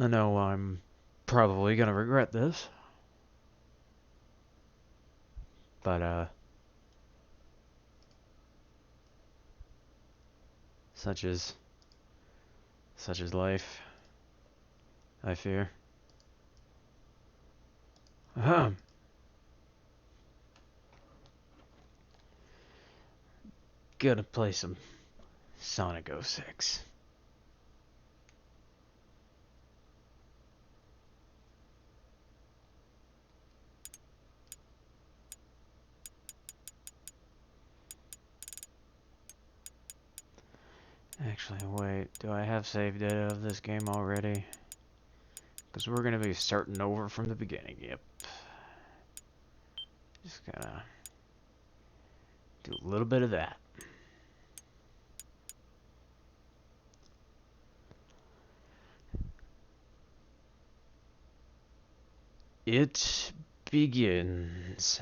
I know I'm probably gonna regret this, but such is life, I fear. Ahem. Gonna play some Sonic 06. Actually, wait, do I have save data of this game already? Because we're gonna be starting over from the beginning, yep. Just gotta do a little bit of that. It begins.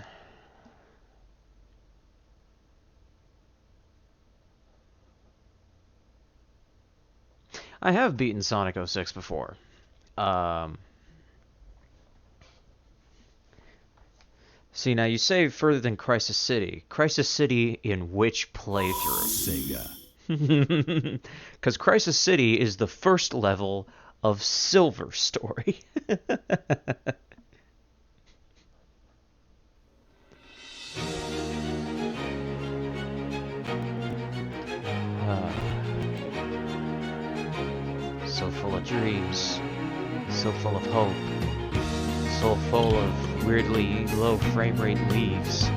I have beaten Sonic 06 before. See, now you say further than Crisis City. Crisis City in which playthrough? Sega. Because Crisis City is the first level of Silver Story. So full of dreams, so full of hope, so full of weirdly low frame rate leaves.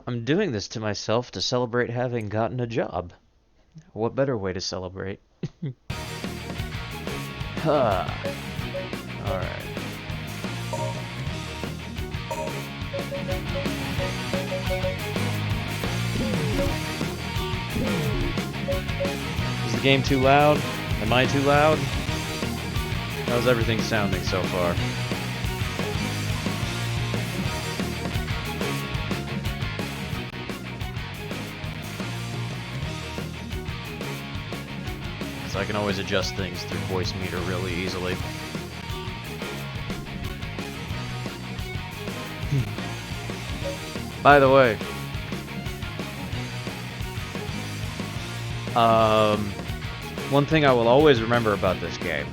I'm doing this to myself to celebrate having gotten a job. What better way to celebrate? Alright. Is the game too loud? Am I too loud? How's everything sounding so far? Because I can always adjust things through voice meter really easily. By the way, one thing I will always remember about this game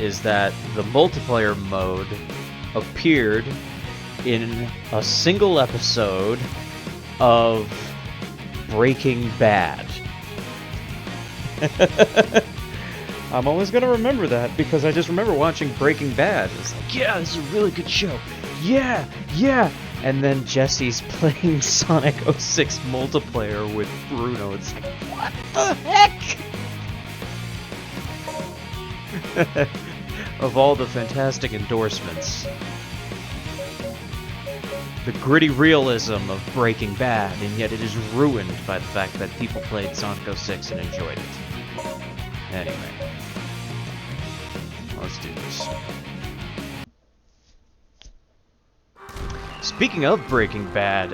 is that the multiplayer mode appeared in a single episode of Breaking Bad. I'm always gonna remember that because I just remember watching Breaking Bad. It's like, yeah, this is a really good show. Yeah. And then Jesse's playing Sonic 06 multiplayer with Bruno. It's like, what the heck? Of all the fantastic endorsements, the gritty realism of Breaking Bad, and yet it is ruined by the fact that people played Sonic 06 and enjoyed it. Anyway, let's do this. Speaking of Breaking Bad,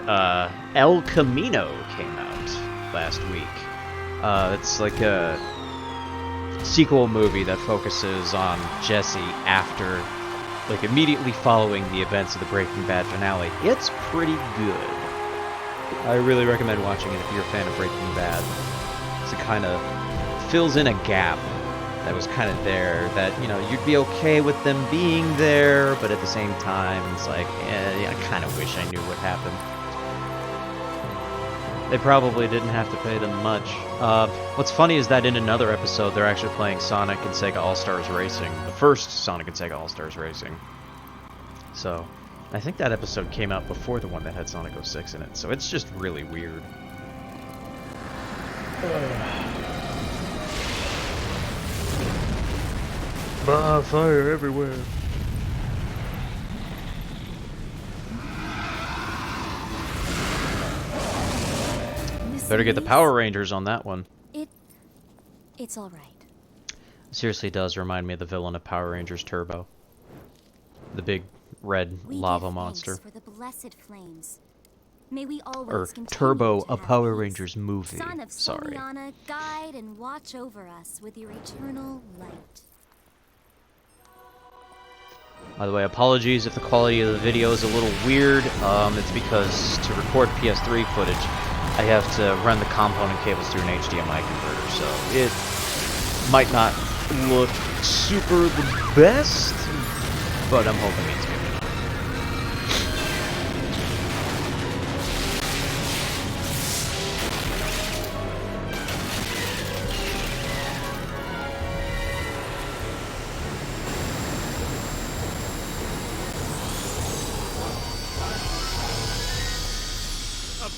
El Camino came out last week. It's like a sequel movie that focuses on Jesse after, like, immediately following the events of the Breaking Bad finale. It's pretty good. I really recommend watching it if you're a fan of Breaking Bad. It kind of fills in a gap that was kind of there, that, you know, you'd be okay with them being there, but at the same time, it's like, I kind of wish I knew what happened. They probably didn't have to pay them much. What's funny is that in another episode, they're actually playing Sonic and Sega All-Stars Racing, the first Sonic and Sega All-Stars Racing. So, I think that episode came out before the one that had Sonic 06 in it, so it's just really weird. Fire everywhere. Better get the Power Rangers on that one. It's all right. Seriously does remind me of the villain of Power Rangers Turbo. The big red We lava give monster. thanks for the blessed flames. May we Or always continue Turbo, to a have Power peace. Rangers movie. Son of Sorry. Soliana, guide and watch over us with your eternal light. By the way, apologies if the quality of the video is a little weird. It's because to record PS3 footage, I have to run the component cables through an HDMI converter, so it might not look super the best, but I'm hoping it's good enough.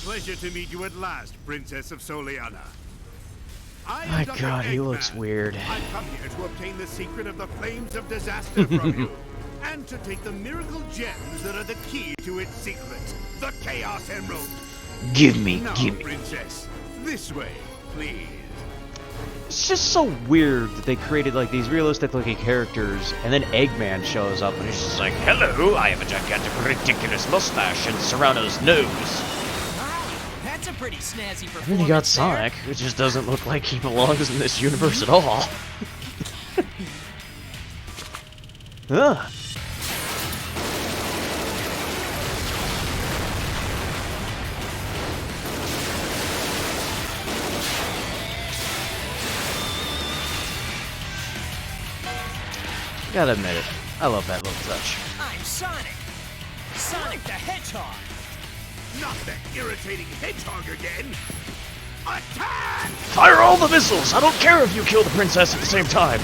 Pleasure to meet you at last, Princess of Soliana. My God, he looks weird. I've come here to obtain the secret of the flames of disaster from you, and to take the miracle gems that are the key to its secret, the Chaos Emerald. Give me. Princess, this way, please. It's just so weird that they created like these realistic-looking characters, and then Eggman shows up and he's just like, "Hello, I have a gigantic, ridiculous mustache and Serrano's nose." That's a pretty snazzy performance. And then you got Sonic, who just doesn't look like he belongs in this universe at all. Ugh. Gotta admit it, I love that little touch. I'm Sonic! Sonic the Hedgehog! Not that irritating hedgehog again! Attack! Fire all the missiles! I don't care if you kill the princess at the same time!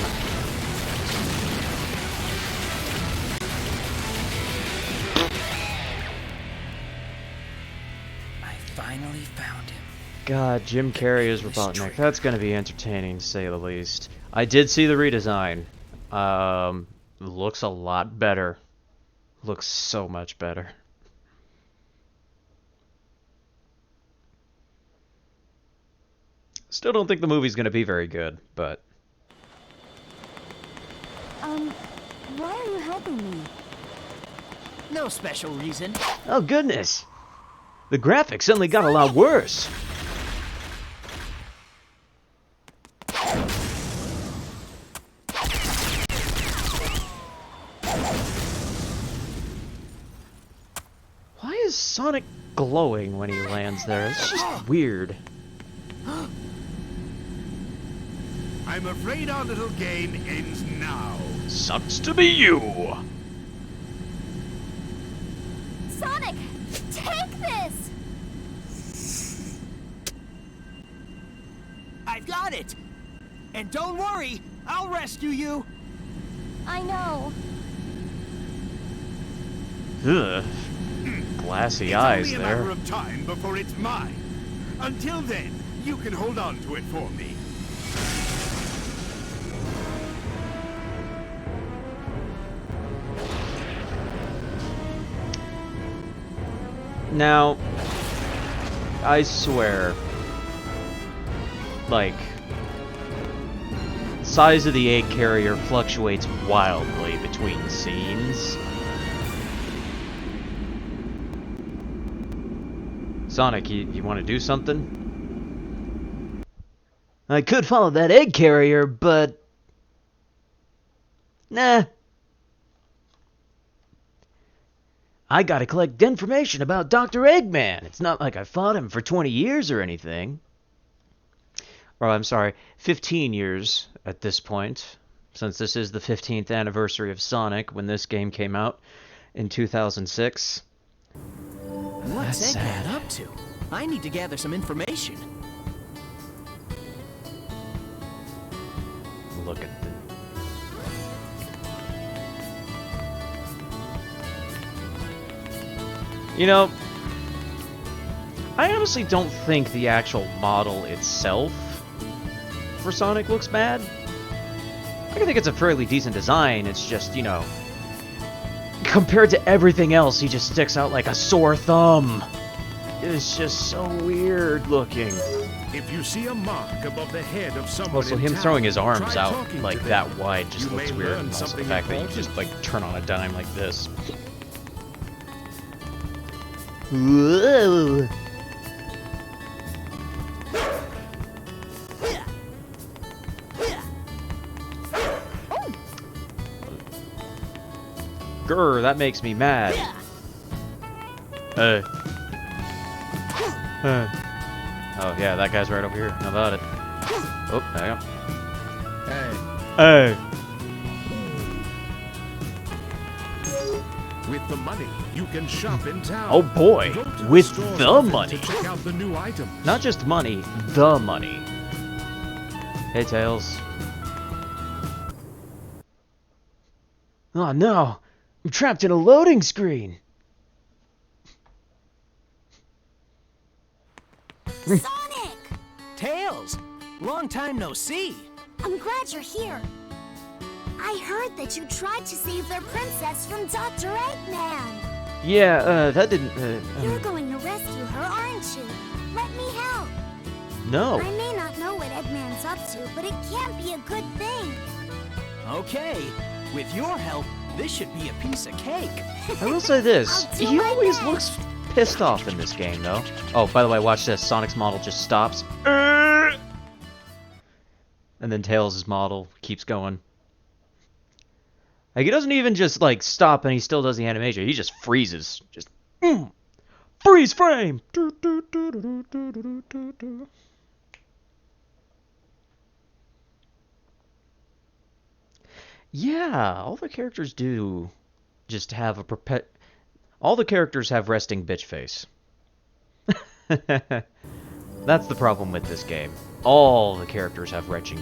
I finally found him. God, Jim Carrey as Robotnik. That's gonna be entertaining, to say the least. I did see the redesign. Looks a lot better. Looks so much better. Still don't think the movie's gonna be very good, but... Why are you helping me? No special reason. Oh goodness! The graphics suddenly got a lot worse! Why is Sonic glowing when he lands there? It's just weird. I'm afraid our little game ends now. Sucks to be you! Sonic, take this! I've got it! And don't worry, I'll rescue you! I know. Ugh. Glassy It's eyes only a matter there. of time before it's mine. Until then, you can hold on to it for me. Now, I swear, like, size of the egg carrier fluctuates wildly between scenes. Sonic, you want to do something? I could follow that egg carrier, but... Nah. I gotta collect information about Dr. Eggman. It's not like I fought him for 20 years or anything. Or, I'm sorry, 15 years at this point, since this is the 15th anniversary of Sonic when this game came out in 2006. What's That's Eggman sad. up to? I need to gather some information. Look at the... You know, I honestly don't think the actual model itself for Sonic looks bad. I think it's a fairly decent design, it's just, you know, compared to everything else, he just sticks out like a sore thumb. It's just so weird looking. If you see a mark above the head of someone Also, in him town, throwing his arms try out talking like to that them. wide just You looks may weird. learn And also the something fact that you important. just like turn on a dime like this. Whoa. Grr, that makes me mad. Hey. Hey. Oh yeah, that guy's right over here. How about it? Oh, hang on. Hey. Hey. With the money, you can shop in town. Oh boy, Go to with stores the often money. to check out the new items. Not just money, the money. Hey, Tails. Oh no, I'm trapped in a loading screen. Sonic! Tails! Long time no see. I'm glad you're here. I heard that you tried to save their princess from Dr. Eggman. Yeah, that didn't, You're going to rescue her, aren't you? Let me help. no. I may not know what Eggman's up to, but it can't be a good thing. Okay, with your help, this should be a piece of cake. I will say this, I'll do he my always best. looks pissed off in this game, though. Oh, by the way, watch this. Sonic's model just stops. And then Tails' model keeps going. Like, he doesn't even just, like, stop and he still does the animation. He just freezes. Just, freeze frame! Yeah, all the characters do just have a all the characters have resting bitch face. That's the problem with this game. All the characters have resting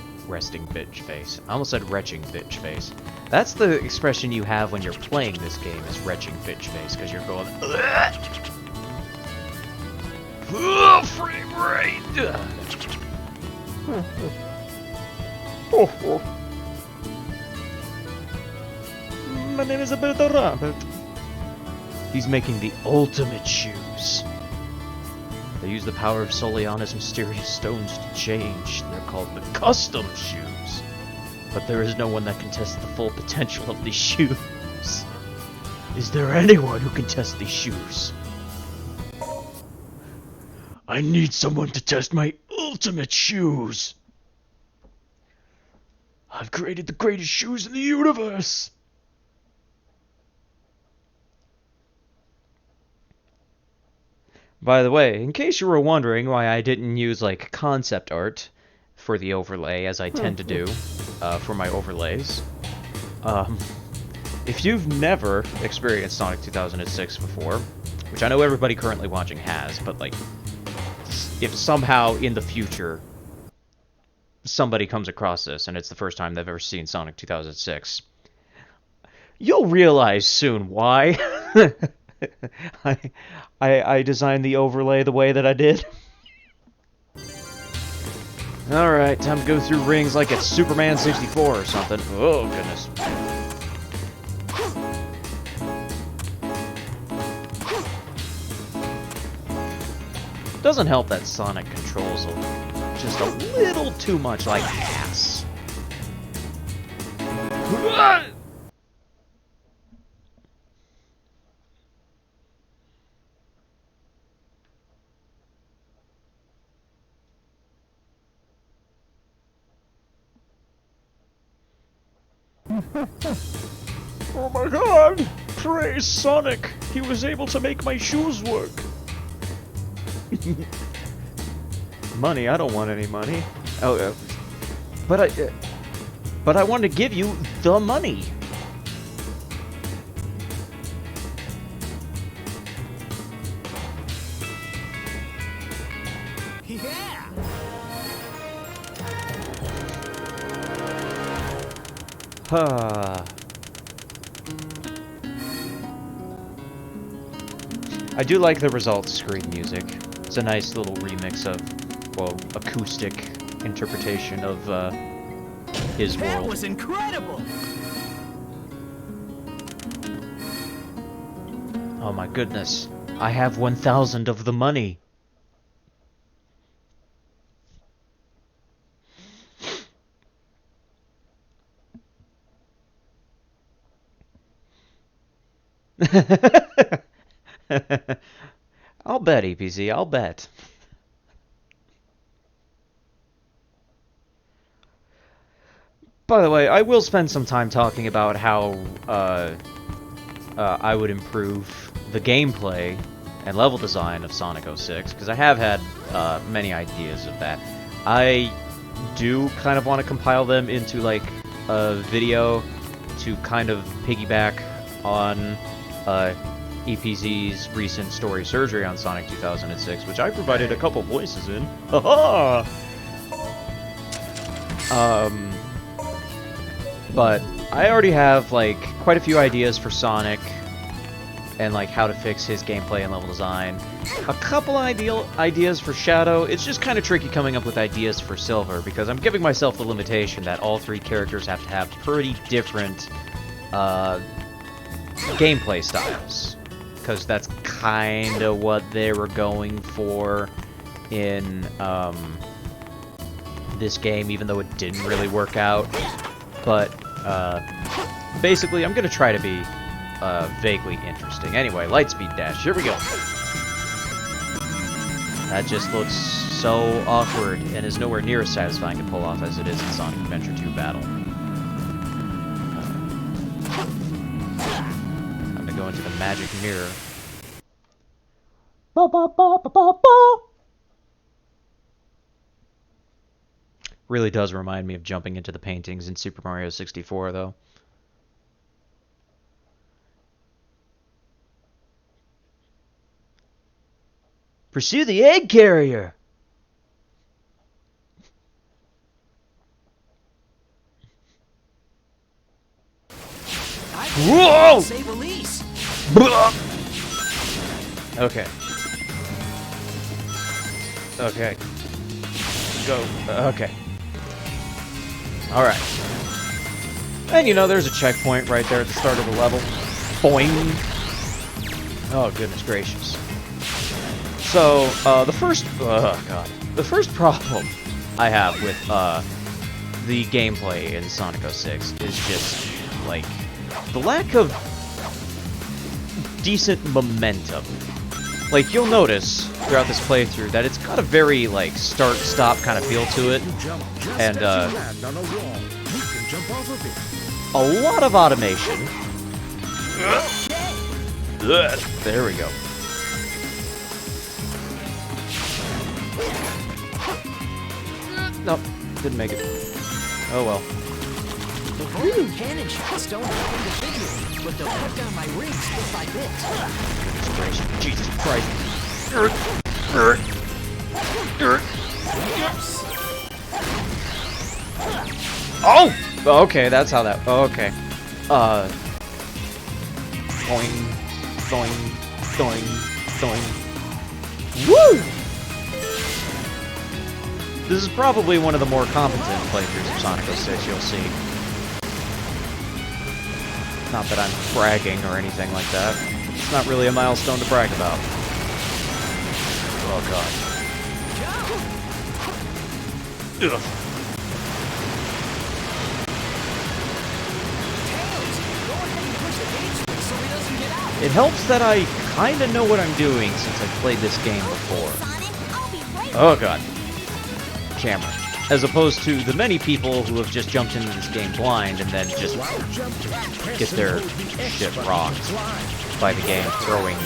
bitch face. I almost said retching bitch face. That's the expression you have when you're playing this game, is retching bitch face, because you're going, frame rate! My name is Alberto Rabbit. He's making the ultimate shoes. They use the power of Soliana's mysterious stones to change. They're called the custom shoes. But there is no one that can test the full potential of these shoes. Is there anyone who can test these shoes? I need someone to test my ultimate shoes. I've created the greatest shoes in the universe. By the way, in case you were wondering why I didn't use, like, concept art for the overlay, as I tend to do for my overlays, if you've never experienced Sonic 2006 before, which I know everybody currently watching has, but, like, if somehow in the future somebody comes across this and it's the first time they've ever seen Sonic 2006, you'll realize soon why. I designed the overlay the way that I did. Alright, time to go through rings like it's Superman 64 or something. Oh, goodness. Doesn't help that Sonic controls just a little too much like ass. Oh my god! Praise Sonic! He was able to make my shoes work! Money? I don't want any money. Oh, but I want to give you the money! Yeah! I do like the results screen music. It's a nice little remix of, well, acoustic interpretation of his That world. was incredible! Oh my goodness. I have 1,000 of the money. I'll bet, EPZ, I'll bet. By the way, I will spend some time talking about how I would improve the gameplay and level design of Sonic 06, because I have had many ideas of that. I do kind of want to compile them into like a video to kind of piggyback on EPZ's recent story surgery on Sonic 2006, which I provided a couple voices in. Haha! But I already have like quite a few ideas for Sonic and like how to fix his gameplay and level design. A couple ideas for Shadow. It's just kind of tricky coming up with ideas for Silver because I'm giving myself the limitation that all three characters have to have pretty different gameplay styles, because that's kind of what they were going for in this game, even though it didn't really work out. But basically, I'm going to try to be vaguely interesting. Anyway, Lightspeed Dash. Here we go. That just looks so awkward and is nowhere near as satisfying to pull off as it is in Sonic Adventure 2 Battle. I'm going to go into the magic mirror. Ba ba ba ba ba ba. Really does remind me of jumping into the paintings in Super Mario 64, though. Pursue the egg carrier! Whoa! Say release. Okay. Okay. Go. Okay. Alright. And you know, there's a checkpoint right there at the start of the level. Boing! Oh, goodness gracious. So, the first problem I have with, the gameplay in Sonic 06 is just, like, the lack of decent momentum. Like, you'll notice throughout this playthrough that it's got a very, like, start-stop kind of feel to it. And, a lot of automation. There we go. Nope, didn't make it. Oh well. The golden cannon shots don't happen to figure, but they'll cut down my rings bit by bit. Jesus Christ. Oh! Okay, that's how that... Okay. Boing, boing, boing, boing. Woo! This is probably one of the more competent playthroughs of Sonic 06 you'll see. Not that I'm bragging or anything like that. It's not really a milestone to brag about. Oh god. Ugh. It helps that I kinda know what I'm doing since I've played this game before. Oh god. Camera. As opposed to the many people who have just jumped into this game blind and then just get their shit rocked by the game throwing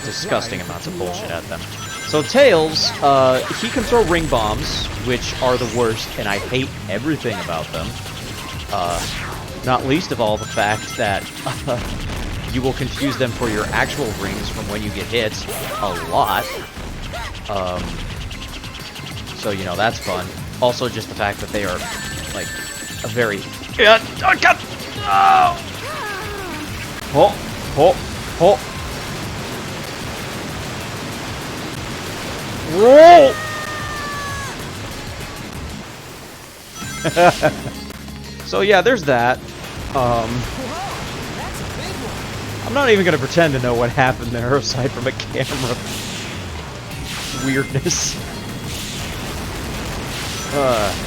disgusting amounts of bullshit at them. So Tails, he can throw ring bombs, which are the worst, and I hate everything about them. Not least of all the fact that you will confuse them for your actual rings from when you get hit a lot. So, you know, that's fun. Also, just the fact that they are, like, a very... Oh, God! Oh! Oh! Oh! Oh! Roll! So, yeah, there's that. I'm not even gonna pretend to know what happened there, aside from a camera weirdness.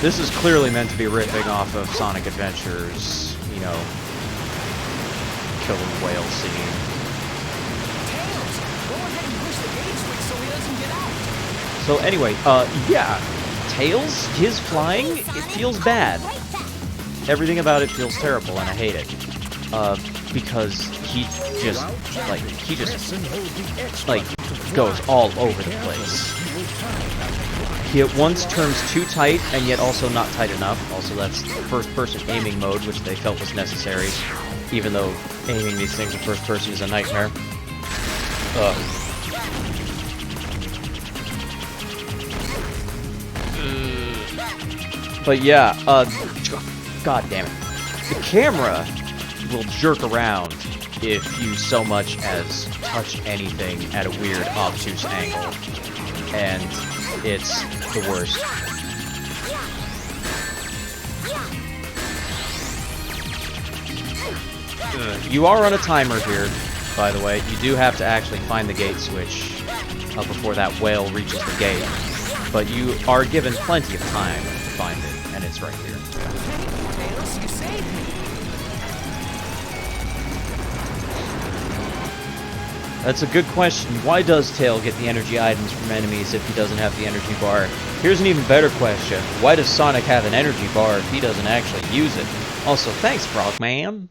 This is clearly meant to be ripping off of Sonic Adventure's, you know, killer whale scene. Tails, go ahead and push the gates and get out. So anyway, yeah. Tails, his flying, it feels bad. Everything about it feels terrible, and I hate it. Because he just, goes all over the place. He at once turns too tight, and yet also not tight enough. Also, that's first-person aiming mode, which they felt was necessary, even though aiming these things in first person is a nightmare. But yeah, god damn it. The camera will jerk around if you so much as touch anything at a weird, obtuse angle. And it's the worst. You are on a timer here, by the way. You do have to actually find the gate switch before that whale reaches the gate. But you are given plenty of time to find it, and it's right here. Tails, you saved me. That's a good question. Why does Tail get the energy items from enemies if he doesn't have the energy bar? Here's an even better question. Why does Sonic have an energy bar if he doesn't actually use it? Also, thanks, Frogman.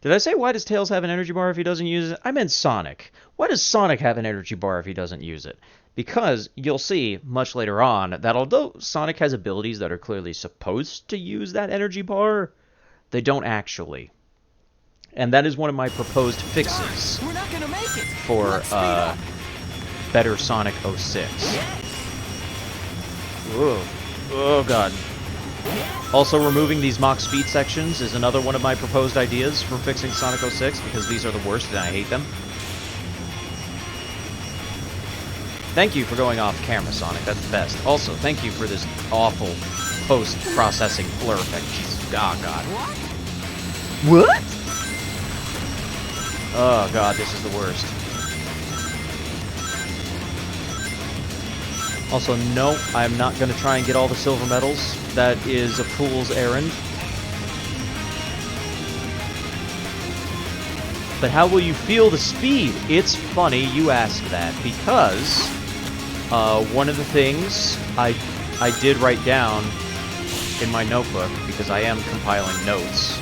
Did I say why does Tails have an energy bar if he doesn't use it? I meant Sonic. Why does Sonic have an energy bar if he doesn't use it? Because you'll see much later on that although Sonic has abilities that are clearly supposed to use that energy bar, they don't actually. And that is one of my proposed fixes We're not gonna make it. for Let's speed up. better Sonic 06. Whoa. Oh god. Also, removing these mock speed sections is another one of my proposed ideas for fixing Sonic 06, because these are the worst and I hate them. Thank you for going off camera, Sonic. That's the best. Also, thank you for this awful post-processing blur effect. Jesus. Oh, God. What? Oh, God, this is the worst. Also, no, I'm not going to try and get all the silver medals. That is a fool's errand. But how will you feel the speed? It's funny you ask that, because one of the things I did write down in my notebook, because I am compiling notes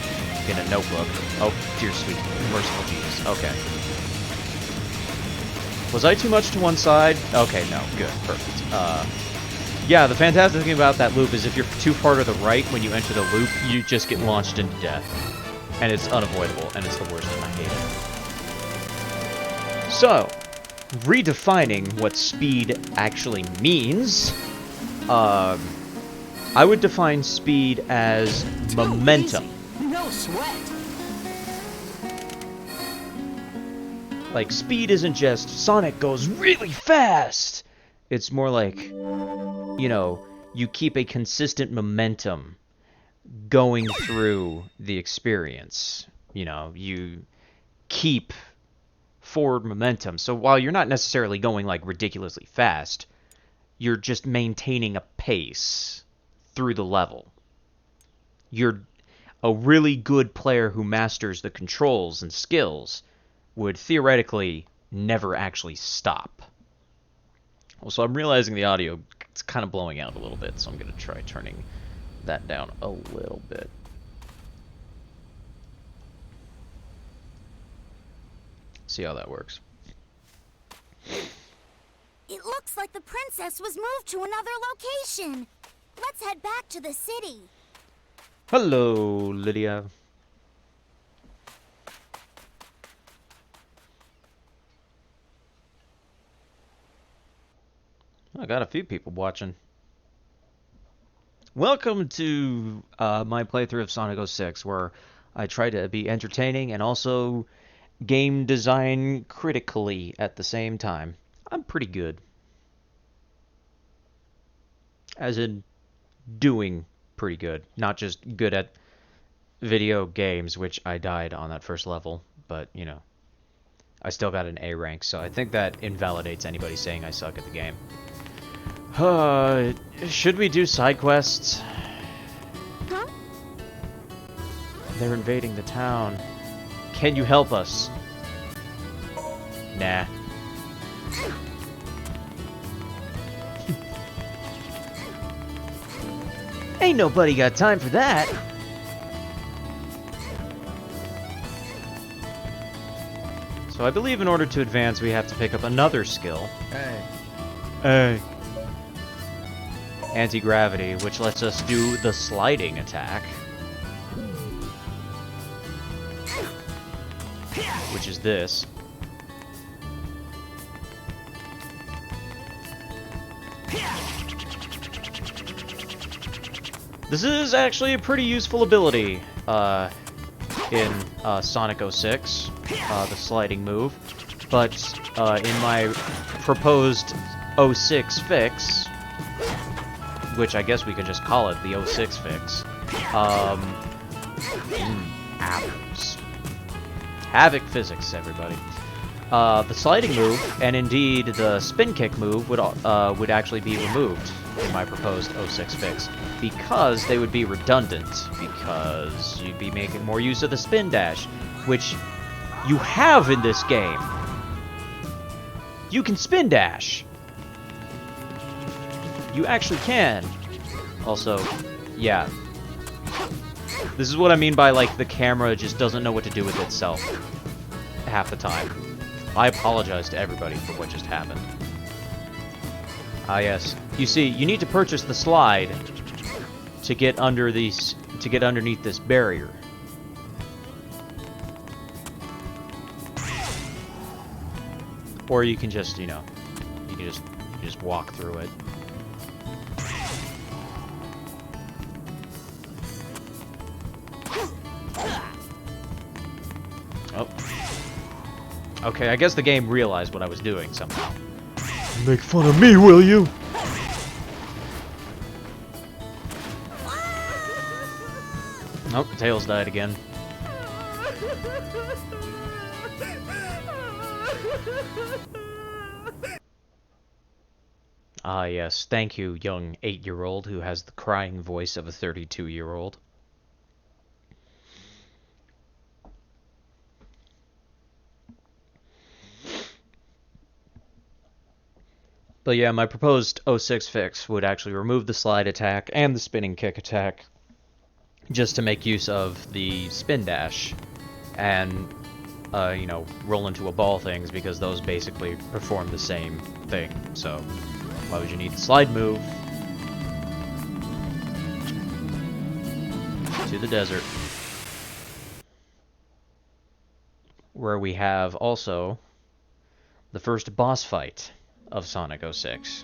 in a notebook. Oh, dear sweet, merciful Jesus. Okay. Was I too much to one side? Okay, no. Good. Perfect. Yeah, the fantastic thing about that loop is if you're too far to the right when you enter the loop, you just get launched into death. And it's unavoidable, and it's the worst, and I hate it. So, redefining what speed actually means, I would define speed as momentum. Easy. No sweat. Like, speed isn't just Sonic goes really fast. It's more like, you know, you keep a consistent momentum going through the experience. You know, you keep forward momentum. So while you're not necessarily going, like, ridiculously fast, you're just maintaining a pace through the level. You're a really good player who masters the controls and skills would theoretically never actually stop. Also, I'm realizing the audio is kind of blowing out a little bit, so I'm going to try turning that down a little bit. See how that works. It looks like the princess was moved to another location. Let's head back to the city. Hello, Lydia. I got a few people watching. Welcome to my playthrough of Sonic 06, where I try to be entertaining and also game design critically at the same time. I'm pretty good. As in, doing pretty good. Not just good at video games, which I died on that first level, but, you know, I still got an A rank, so I think that invalidates anybody saying I suck at the game. Should we do side quests? Huh? They're invading the town. Can you help us? Nah. Ain't nobody got time for that. So I believe in order to advance, we have to pick up another skill. Hey. Anti-gravity, which lets us do the sliding attack. Which is this. This is actually a pretty useful ability in Sonic 06, the sliding move. But in my proposed 06 fix, which I guess we could just call it the 06 fix, apples. Havoc physics, everybody. The sliding move, and indeed the spin kick move, would actually be removed in my proposed 06 fix, because they would be redundant, because you'd be making more use of the spin dash, which you have in this game. You can spin dash. You actually can. Also, yeah. This is what I mean by, like, the camera just doesn't know what to do with itself half the time. I apologize to everybody for what just happened. Ah, yes. You see, you need to purchase the slide to get underneath this barrier. Or you can just, you know, you can just walk through it. Oh. Okay, I guess the game realized what I was doing somehow. Make fun of me, will you? Nope, Tails died again. Ah, yes. Thank you, young 8-year-old who has the crying voice of a 32-year-old. But yeah, my proposed 06 fix would actually remove the slide attack and the spinning kick attack, just to make use of the spin dash and, you know, roll into a ball things, because those basically perform the same thing. So why would you need the slide move? To the desert, where we have also the first boss fight of Sonic 06.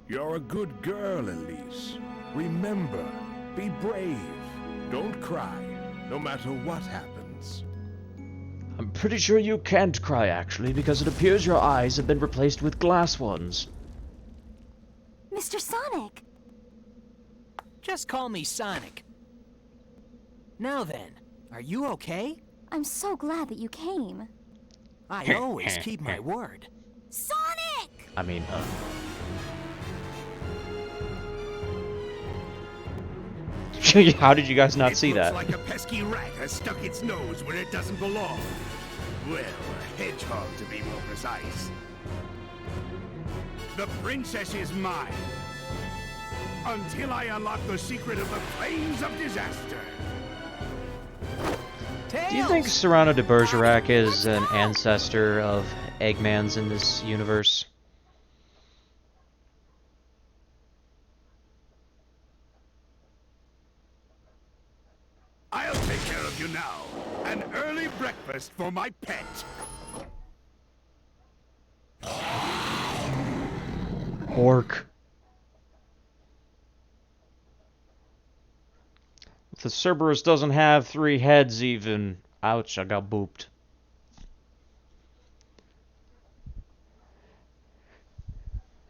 You're a good girl, Elise. Remember, be brave. Don't cry, no matter what happens. I'm pretty sure you can't cry, actually, because it appears your eyes have been replaced with glass ones. Mr. Sonic! Just call me Sonic. Now then, are you okay? I'm so glad that you came. I always keep my word. Sonic! I mean, how did you guys not see that? It looks like a pesky rat has stuck its nose where it doesn't belong. Well, a hedgehog to be more precise. The princess is mine. Until I unlock the secret of the flames of disaster. Do you think Cyrano de Bergerac is an ancestor of Eggman's in this universe? I'll take care of you now. An early breakfast for my pet. Orc. The Cerberus doesn't have 3 heads even. Ouch, I got booped.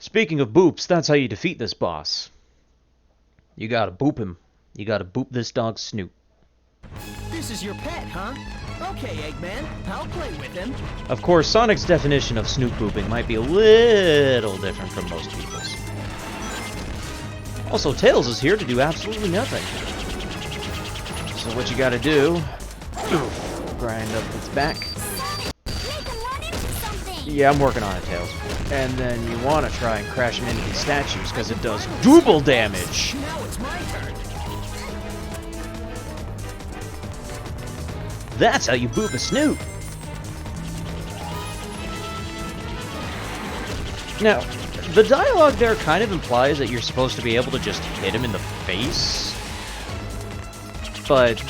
Speaking of boops, that's how you defeat this boss. You gotta boop him. You gotta boop this dog's snoot. This is your pet, huh? Okay, Eggman, I'll play with him. Of course, Sonic's definition of snoot booping might be a little different from most people's. Also, Tails is here to do absolutely nothing. So what you gotta do, grind up its back. Sonic, make him run into something! Yeah, I'm working on it, Tails. And then you want to try and crash him into these statues, because it does double damage! Now it's my turn. That's how you boop a snoot! Now, the dialogue there kind of implies that you're supposed to be able to just hit him in the face. But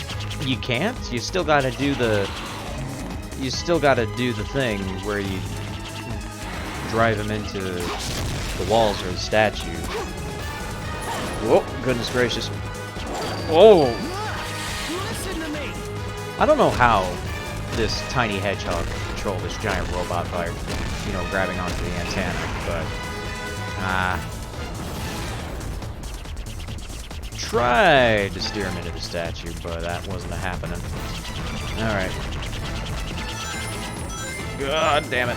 you can't. You still gotta do the... You still gotta do the thing where you drive him into the walls or the statue. Whoa, goodness gracious. Whoa! Listen to me. I don't know how this tiny hedgehog can control this giant robot by, you know, grabbing onto the antenna, but... tried to steer him into the statue, but that wasn't happening. Alright. God damn it.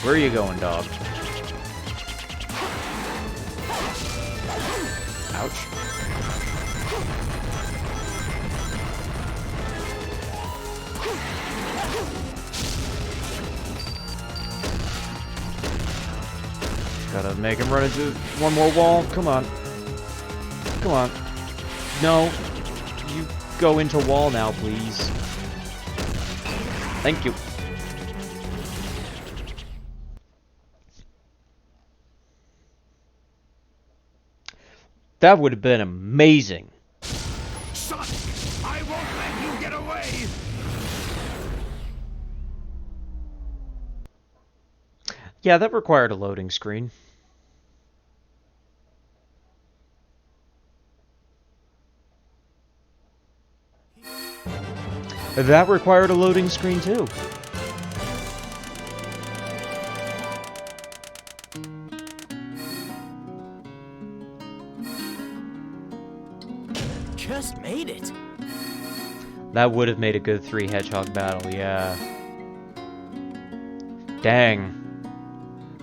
Where are you going, dog? Ouch. Gotta make him run into one more wall. Come on. Come on. No. You go into wall now, please. Thank you. That would have been amazing. Sonic, I won't let you get away! Yeah, that required a loading screen. That required a loading screen too. Just made it. That would have made a good 3 hedgehog battle, yeah. Dang.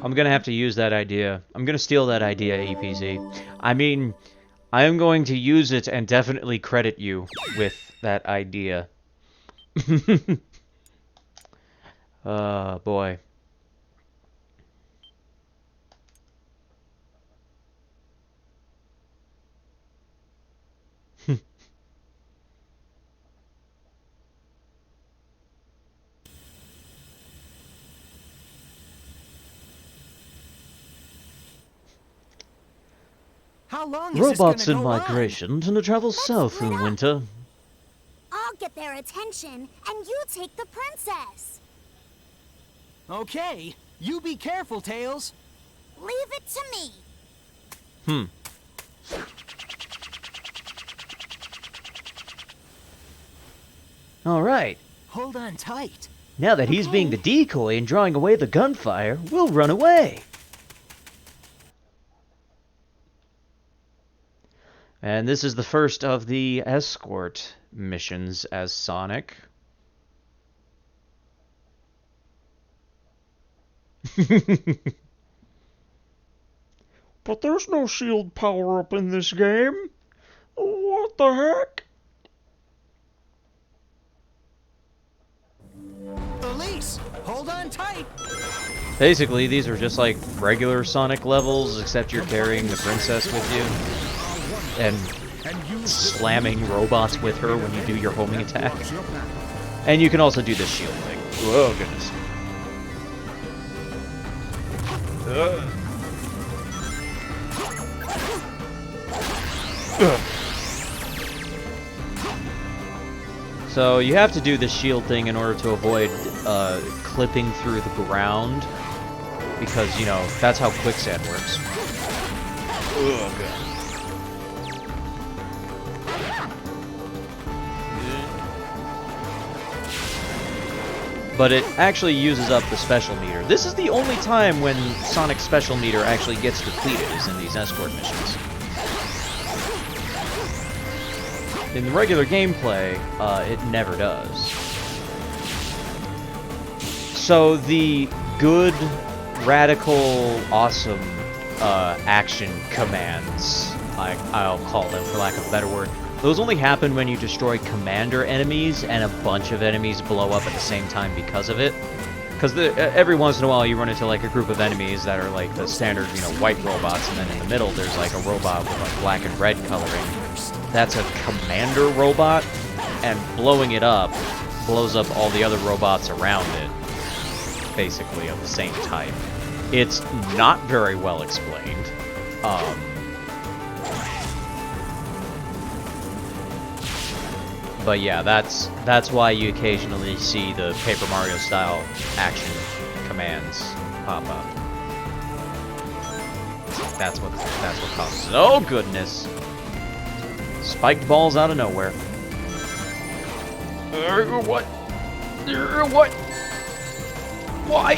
I'm gonna have to use that idea. I'm gonna steal that idea, EPZ. I mean, I am going to use it and definitely credit you with that idea. Boy. How long is Robots this in gonna go on? migration tend to travel south in winter. I'll get their attention, and you take the princess. Okay, you be careful, Tails. Leave it to me. Alright. Hold on tight. Now that he's being the decoy and drawing away the gunfire, we'll run away. And this is the first of the escort missions as Sonic. But there's no shield power-up in this game. What the heck? Elise, hold on tight. Basically, these are just like regular Sonic levels, except you're carrying the princess with you. And slamming robots with her when you do your homing attack. And you can also do this shield thing. Oh, goodness. So you have to do this shield thing in order to avoid clipping through the ground. Because, you know, that's how quicksand works. Oh, God. But it actually uses up the special meter. This is the only time when Sonic's special meter actually gets depleted, is in these escort missions. In the regular gameplay, it never does. So the good, radical, awesome action commands, I'll call them for lack of a better word. Those only happen when you destroy commander enemies and a bunch of enemies blow up at the same time because of it. Because every once in a while you run into like a group of enemies that are like the standard, you know, white robots, and then in the middle there's like a robot with like black and red coloring. That's a commander robot, and blowing it up blows up all the other robots around it, basically of the same type. It's not very well explained. But yeah, that's why you occasionally see the Paper Mario style action commands pop up. That's what causes it. Oh goodness! Spiked balls out of nowhere. What? What? Why?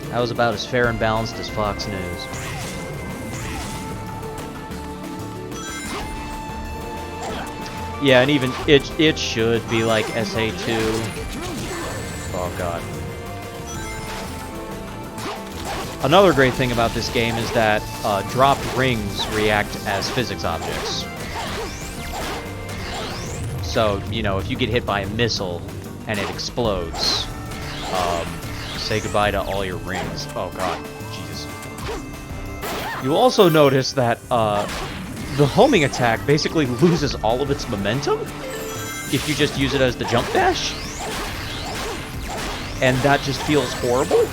That was about as fair and balanced as Fox News. Yeah, and even it should be like SA2. Oh god. Another great thing about this game is that dropped rings react as physics objects. So, you know, if you get hit by a missile and it explodes, say goodbye to all your rings. Oh god, Jesus. You also notice that the homing attack basically loses all of its momentum if you just use it as the jump dash. And that just feels horrible.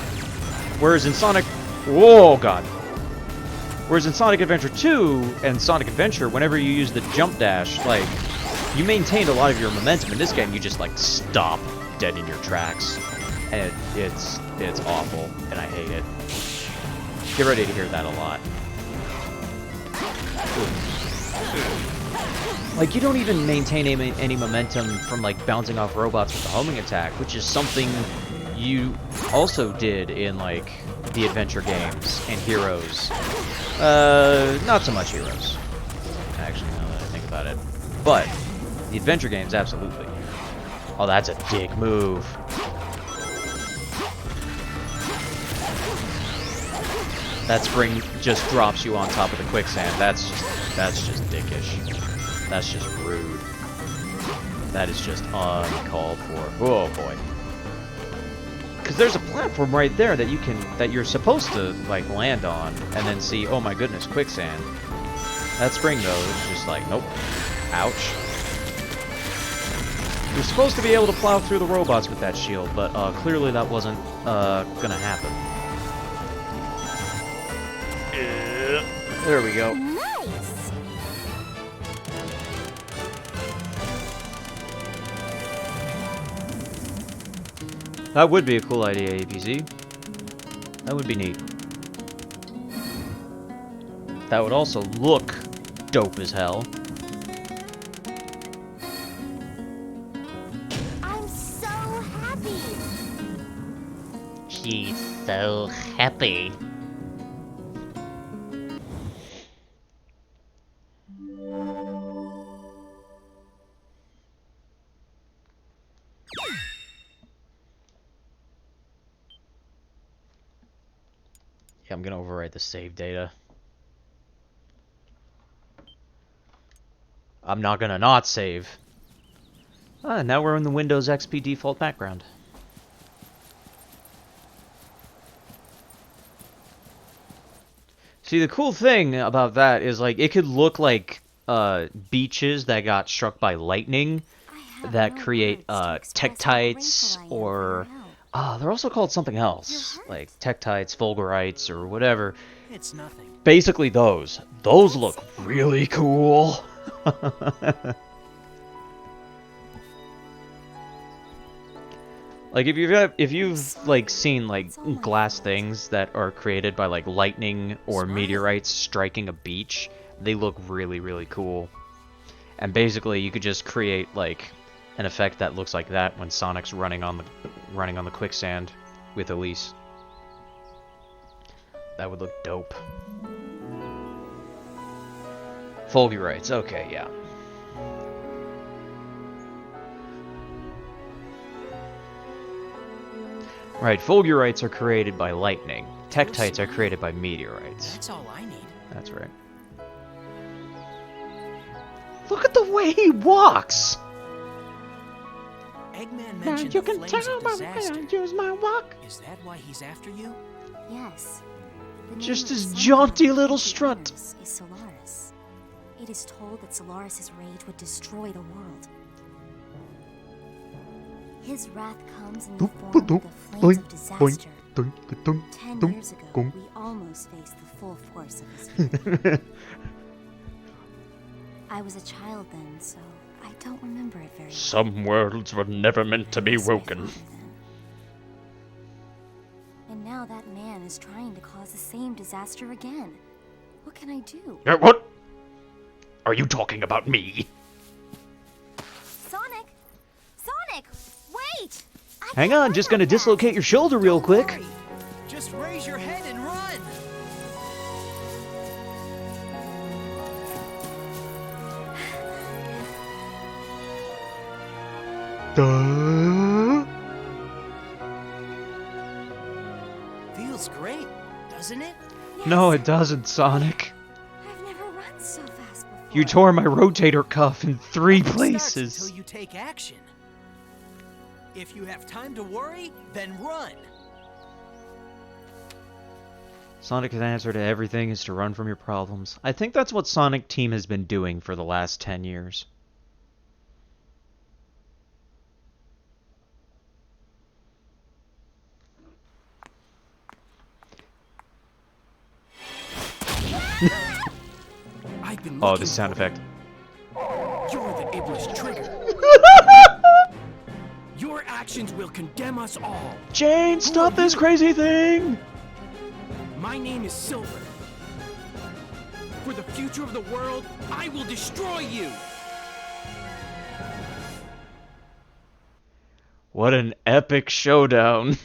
Whereas in Sonic... Whoa, god. Whereas in Sonic Adventure 2 and Sonic Adventure, whenever you use the jump dash, like, you maintained a lot of your momentum. In this game, you just, like, stop dead in your tracks. And it's awful, and I hate it. Get ready to hear that a lot. Like, you don't even maintain any momentum from, like, bouncing off robots with the homing attack, which is something you also did in, like, the adventure games and Heroes. Not so much Heroes. Actually, now that I think about it. But, the adventure games, absolutely. Oh, that's a dick move. That spring just drops you on top of the quicksand. That's just dickish. That's just rude. That is just uncalled for. Oh boy. Because there's a platform right there that you're supposed to like land on and then see, oh my goodness, quicksand. That spring though is just like, nope. Ouch. You're supposed to be able to plow through the robots with that shield, but clearly that wasn't gonna happen. There we go. Nice. That would be a cool idea, APZ. That would be neat. That would also look dope as hell. I'm so happy. She's so happy. I'm gonna overwrite the save data. I'm not gonna not save. Ah, now we're in the Windows XP default background. See, the cool thing about that is, like, it could look like beaches that got struck by lightning that create tektites or... they're also called something else, like tektites, fulgurites, or whatever. It's nothing. Basically those. Those look really cool. Like if you've like seen like glass things that are created by like lightning or meteorites striking a beach, they look really, really cool. And basically you could just create like an effect that looks like that when Sonic's running on the quicksand with Elise. That would look dope. Fulgurites, okay, yeah. Right, Fulgurites are created by lightning. Tektites are created by meteorites. That's all I need. That's right. Look at the way he walks! Eggman Now mentioned you the can flames tell of by disaster. I use my walk. Is that why he's after you? Yes. The name Just of the his sun jaunty god little of the strut. others is Solaris. It is told that Solaris's rage would destroy the world. His wrath comes in the form of the flames of disaster. 10 years ago, we almost faced the full force of his fury. I was a child then, so I don't remember it very well. Some worlds were never meant to be I lost my woken. father then. And now that man is trying to cause the same disaster again. What can I do? What? Are you talking about me? Sonic! Sonic! Wait! I Hang can't on, run just that gonna fast. dislocate your shoulder real Don't quick. worry. Just raise your head and run. Feels great, doesn't it? No, it doesn't, Sonic. I've never run so fast before. You tore my rotator cuff in 3 Nothing starts places. until you take action. If you have time to worry, then run. Sonic's answer to everything is to run from your problems. I think that's what Sonic Team has been doing for the last 10 years. I've been Oh, looking this sound for effect. you. You're the Iblis trigger. Your actions will condemn us all. Jane, stop this crazy thing! My name is Silver. For the future of the world, I will destroy you. What an epic showdown.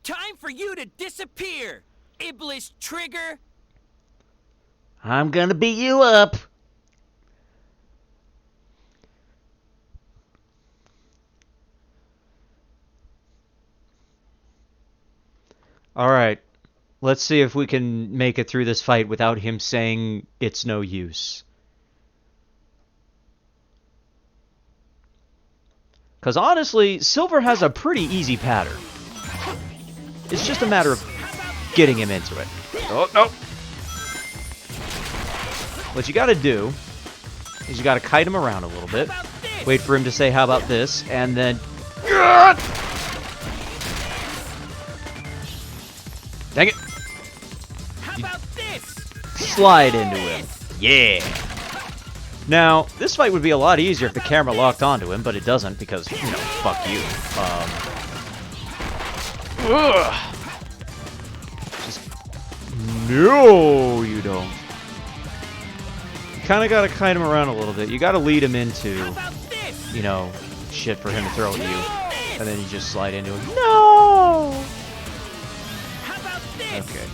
Time for you to disappear, Iblis trigger. I'm gonna beat you up. Alright, let's see if we can make it through this fight without him saying it's no use. Because honestly, Silver has a pretty easy pattern. It's just a matter of getting him into it. Oh, no! What you gotta do is you gotta kite him around a little bit, wait for him to say, how about this, and then... Dang it! How about this? Slide into him. Yeah! Now, this fight would be a lot easier if the camera locked onto him, but it doesn't because, you know, fuck you. Just... No, you don't. You kinda gotta kite him around a little bit. You gotta lead him into, How about this? you know, shit for him to throw at you. And then you just slide into him. No! How about this? Okay.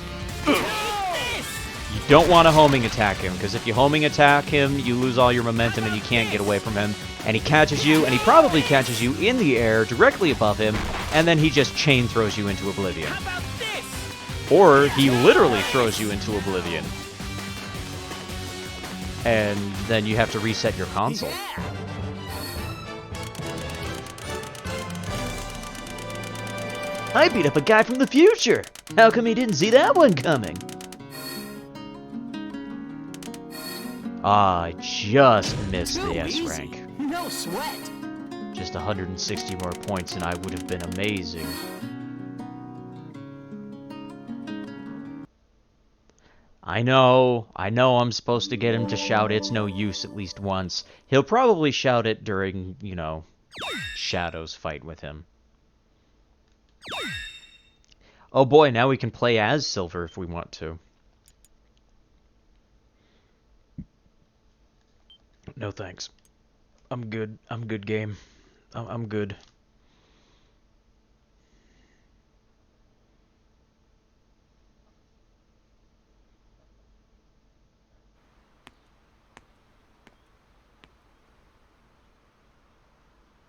This? You don't want to homing attack him, because if you homing attack him, you lose all your momentum and you can't get away from him. And he catches you, and he probably catches you in the air, directly above him, and then he just chain throws you into oblivion. How about this? Or he literally throws you into oblivion. And then you have to reset your console. Yeah. I beat up a guy from the future! How come he didn't see that one coming? Ah, I just missed Too the S easy. rank. No sweat. Just 160 more points and I would have been amazing. I know I'm supposed to get him to shout it's no use at least once. He'll probably shout it during, you know, Shadow's fight with him. Oh boy, now we can play as Silver if we want to. No thanks. I'm good. I'm good, game. I'm good.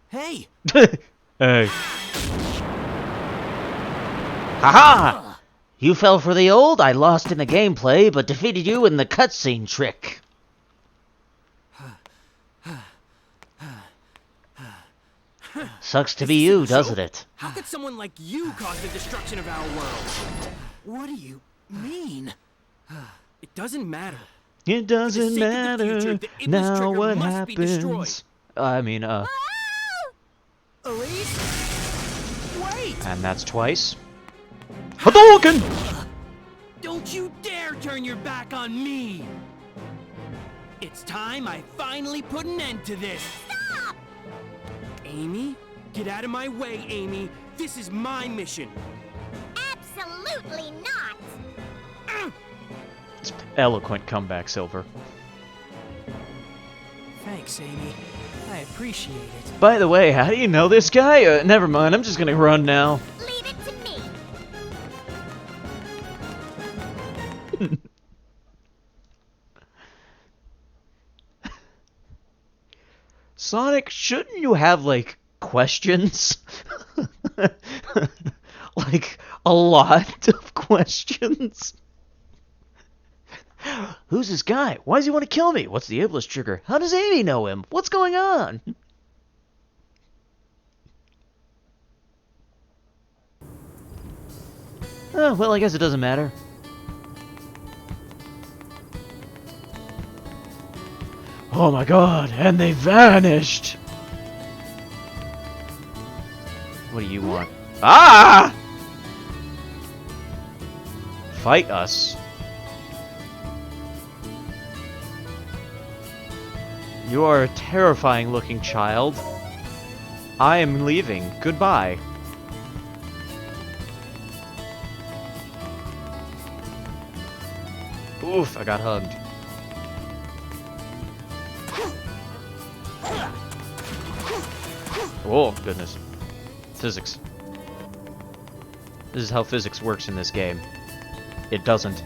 Hey! Hey. Haha! You fell for the old, I lost in the gameplay, but defeated you in the cutscene trick. Sucks to Is be this a you, doesn't joke? it? How could someone like you cause the destruction of our world? What do you mean? It doesn't matter. It For the doesn't sake of the future, matter the Iblis now trigger what must be destroyed. happens. I mean, Elise? Wait! and that's twice. Hadouken! Don't you dare turn your back on me! It's time I finally put an end to this! Stop! Amy? Get out of my way, Amy! This is my mission! Absolutely not! It's eloquent comeback, Silver. Thanks, Amy. I appreciate it. By the way, how do you know this guy? Never mind, I'm just gonna run now. Leave it to me! Sonic, shouldn't you have, like, questions? Like, a lot of questions? Who's this guy? Why does he want to kill me? What's the Iblis trigger? How does Amy know him? What's going on? Oh, well, I guess it doesn't matter. Oh my god, and they vanished! What do you want? Ah! Fight us. You are a terrifying looking child. I am leaving. Goodbye. Oof, I got hugged. Oh, goodness. Physics. This is how physics works in this game. It doesn't.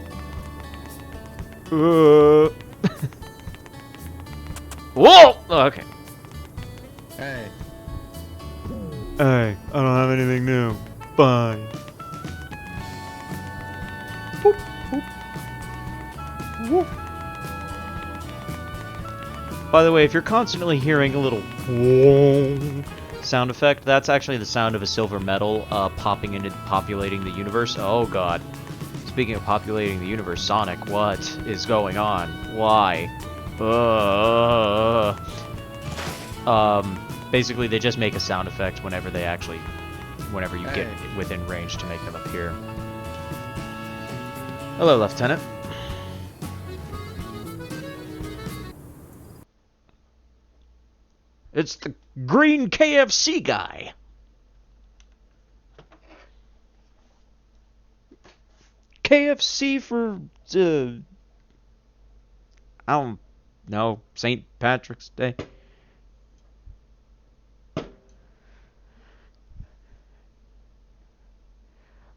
Whoa! Oh, okay. Hey. Hey, I don't have anything new. Bye. Boop, boop. Whoop. By the way, if you're constantly hearing a little whoong sound effect, that's actually the sound of a silver medal populating the universe. Oh god. Speaking of populating the universe, Sonic, what is going on? Why? Basically they just make a sound effect whenever you get within range to make them appear. Hello, Lieutenant. It's the green KFC guy. KFC for, I don't know, St. Patrick's Day.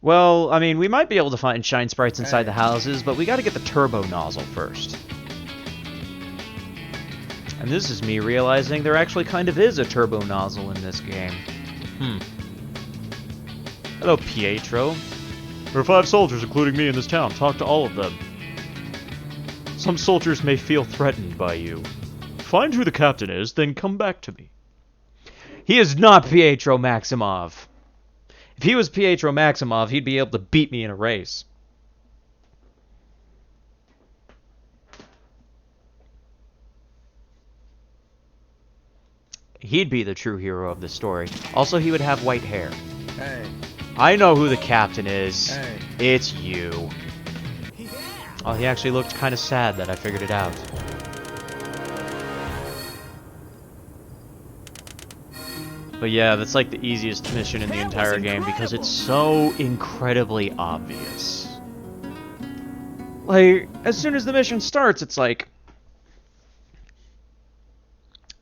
Well, I mean, we might be able to find shine sprites inside the houses, but we gotta get the turbo nozzle first. And this is me realizing there actually kind of is a turbo nozzle in this game. Hello, Pietro. There are 5 soldiers, including me, in this town. Talk to all of them. Some soldiers may feel threatened by you. Find who the captain is, then come back to me. He is not Pietro Maximov. If he was Pietro Maximov, he'd be able to beat me in a race. He'd be the true hero of the story. Also, he would have white hair. Hey. I know who the captain is. Hey. It's you. Oh, he actually looked kind of sad that I figured it out. But yeah, that's like the easiest mission in the entire game because it's so incredibly obvious. Like, as soon as the mission starts, it's like...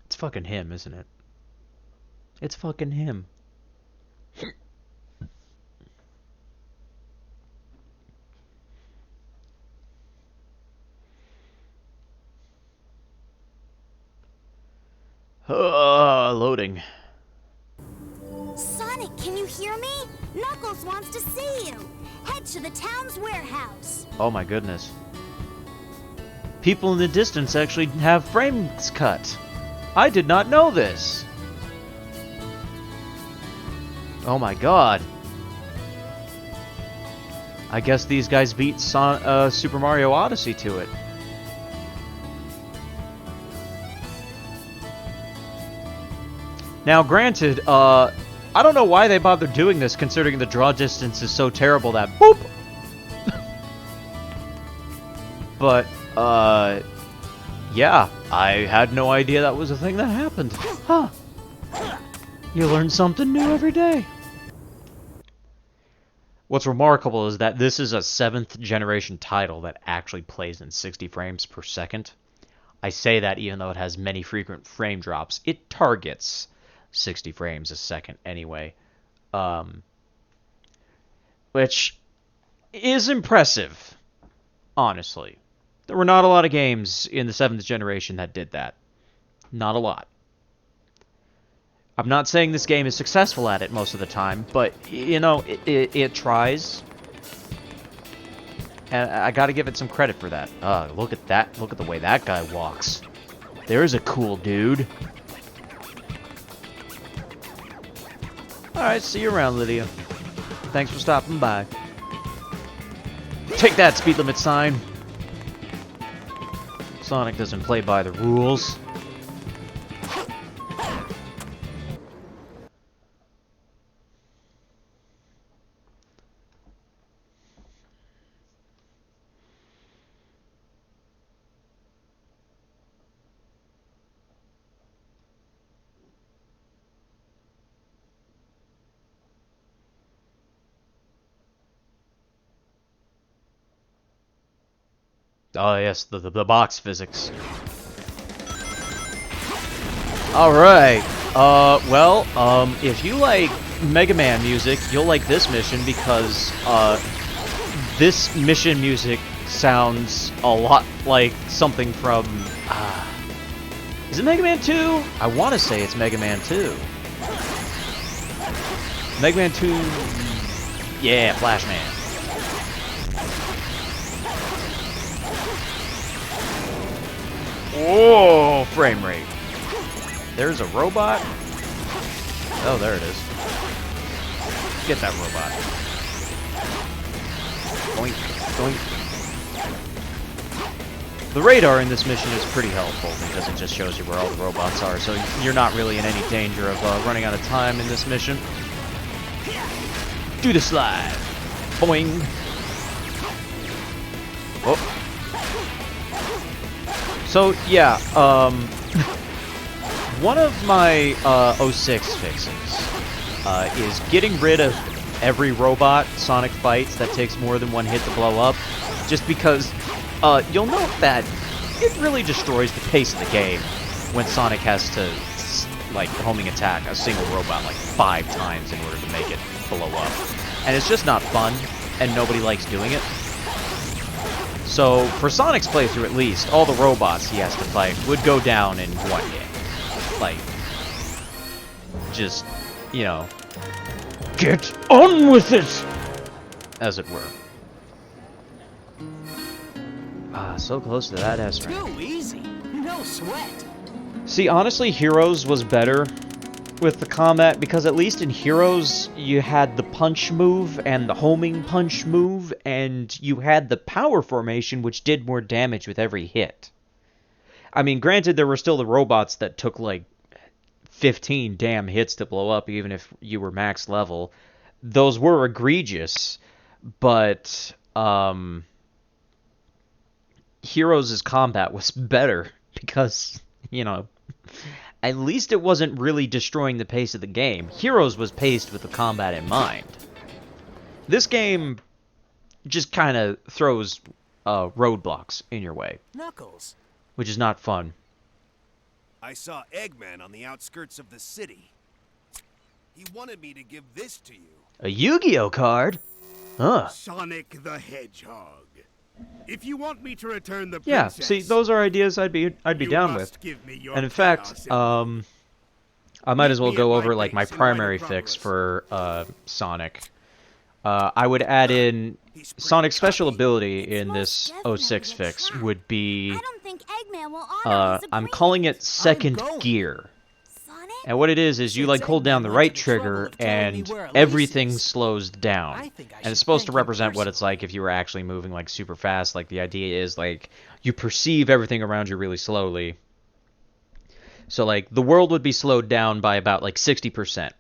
It's fucking him, isn't it? It's fucking him. Loading. Sonic, can you hear me? Knuckles wants to see you. Head to the town's warehouse. Oh my goodness. People in the distance actually have frames cut. I did not know this. Oh my god. I guess these guys beat Super Mario Odyssey to it. Now, granted, I don't know why they bothered doing this, considering the draw distance is so terrible that boop. But, yeah, I had no idea that was a thing that happened. Huh. You learn something new every day. What's remarkable is that this is a 7th generation title that actually plays in 60 frames per second. I say that even though it has many frequent frame drops. It targets 60 frames a second anyway. Which is impressive, honestly. There were not a lot of games in the 7th generation that did that. Not a lot. I'm not saying this game is successful at it most of the time, but, you know, it tries. And I gotta give it some credit for that. Look at that. Look at the way that guy walks. There's a cool dude. Alright, see you around, Lydia. Thanks for stopping by. Take that, speed limit sign. Sonic doesn't play by the rules. Oh yes, the box physics. Alright. If you like Mega Man music, you'll like this mission because this mission music sounds a lot like something from is it Mega Man 2? I want to say it's Mega Man 2. Mega Man 2. Yeah, Flash Man. Whoa, frame rate. There's a robot. Oh, there it is. Get that robot. Doink, doink. The radar in this mission is pretty helpful because it just shows you where all the robots are, so you're not really in any danger of running out of time in this mission. Do the slide. Boing. Oh. So, yeah, one of my 06 fixes is getting rid of every robot Sonic fights that takes more than one hit to blow up, just because you'll note that it really destroys the pace of the game when Sonic has to, like, homing attack a single robot like 5 times in order to make it blow up. And it's just not fun, and nobody likes doing it. So, for Sonic's playthrough at least, all the robots he has to fight would go down in one hit. Like, just, you know, get on with it! As it were. So close to that S rank. Too easy. No sweat. See, honestly, Heroes was better with the combat, because at least in Heroes, you had the punch move and the homing punch move, and you had the power formation, which did more damage with every hit. I mean, granted, there were still the robots that took, like, 15 damn hits to blow up, even if you were max level. Those were egregious, but, Heroes' combat was better, because, you know, at least it wasn't really destroying the pace of the game. Heroes was paced with the combat in mind. This game just kind of throws roadblocks in your way, Knuckles. which is not fun. I saw Eggman on the outskirts of the city. He wanted me to give this to you. A Yu-Gi-Oh card? Huh. Sonic the Hedgehog. If you want me to return the Yeah, princess, see, those are ideas I'd be you down must with. give me your And in fact, chaos emerald. I might as well Meet me go at over my like my base in primary Rhino fix Acropolis. for Sonic. I would add in Sonic's special ability in this 06 fix would be, I don't think Eggman will honor his I'm calling agreement. it second going. gear. Sonic? And what it is you like Since hold down Eggman the went right to the trouble trigger of telling me and where Elise everything is, slows down. I think I And it's should supposed to thank him represent what it's personally. like if you were actually moving like super fast. Like the idea is like you perceive everything around you really slowly. So like the world would be slowed down by about like 60%.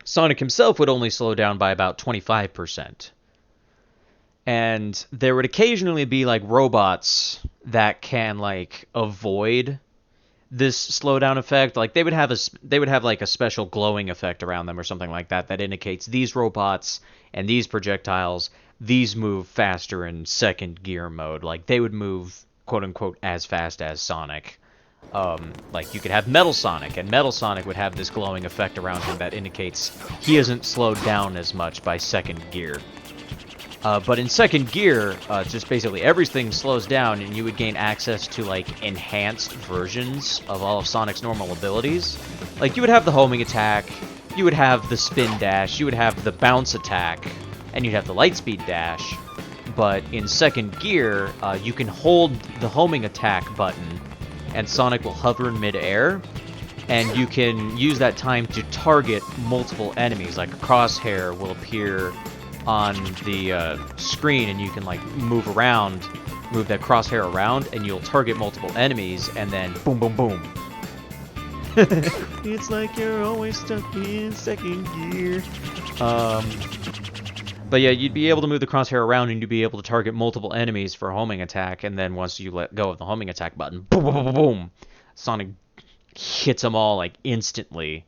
Sonic himself would only slow down by about 25%. And there would occasionally be like robots that can like avoid this slowdown effect. Like they would have like a special glowing effect around them or something like that that indicates these robots and these projectiles, these move faster in second gear mode. Like they would move quote unquote as fast as Sonic. Like you could have Metal Sonic, and Metal Sonic would have this glowing effect around him that indicates he isn't slowed down as much by second gear. But in second gear, just basically everything slows down, and you would gain access to like enhanced versions of all of Sonic's normal abilities. Like you would have the homing attack, you would have the spin dash, you would have the bounce attack, and you'd have the lightspeed dash. But in second gear, you can hold the homing attack button, and Sonic will hover in midair, and you can use that time to target multiple enemies. Like a crosshair will appear on the screen, and you can like move that crosshair around, and you'll target multiple enemies, and then boom, boom, boom. It's like you're always stuck in second gear. But yeah, you'd be able to move the crosshair around, and you'd be able to target multiple enemies for a homing attack, and then once you let go of the homing attack button, boom, boom, boom, boom, boom, Sonic hits them all like instantly,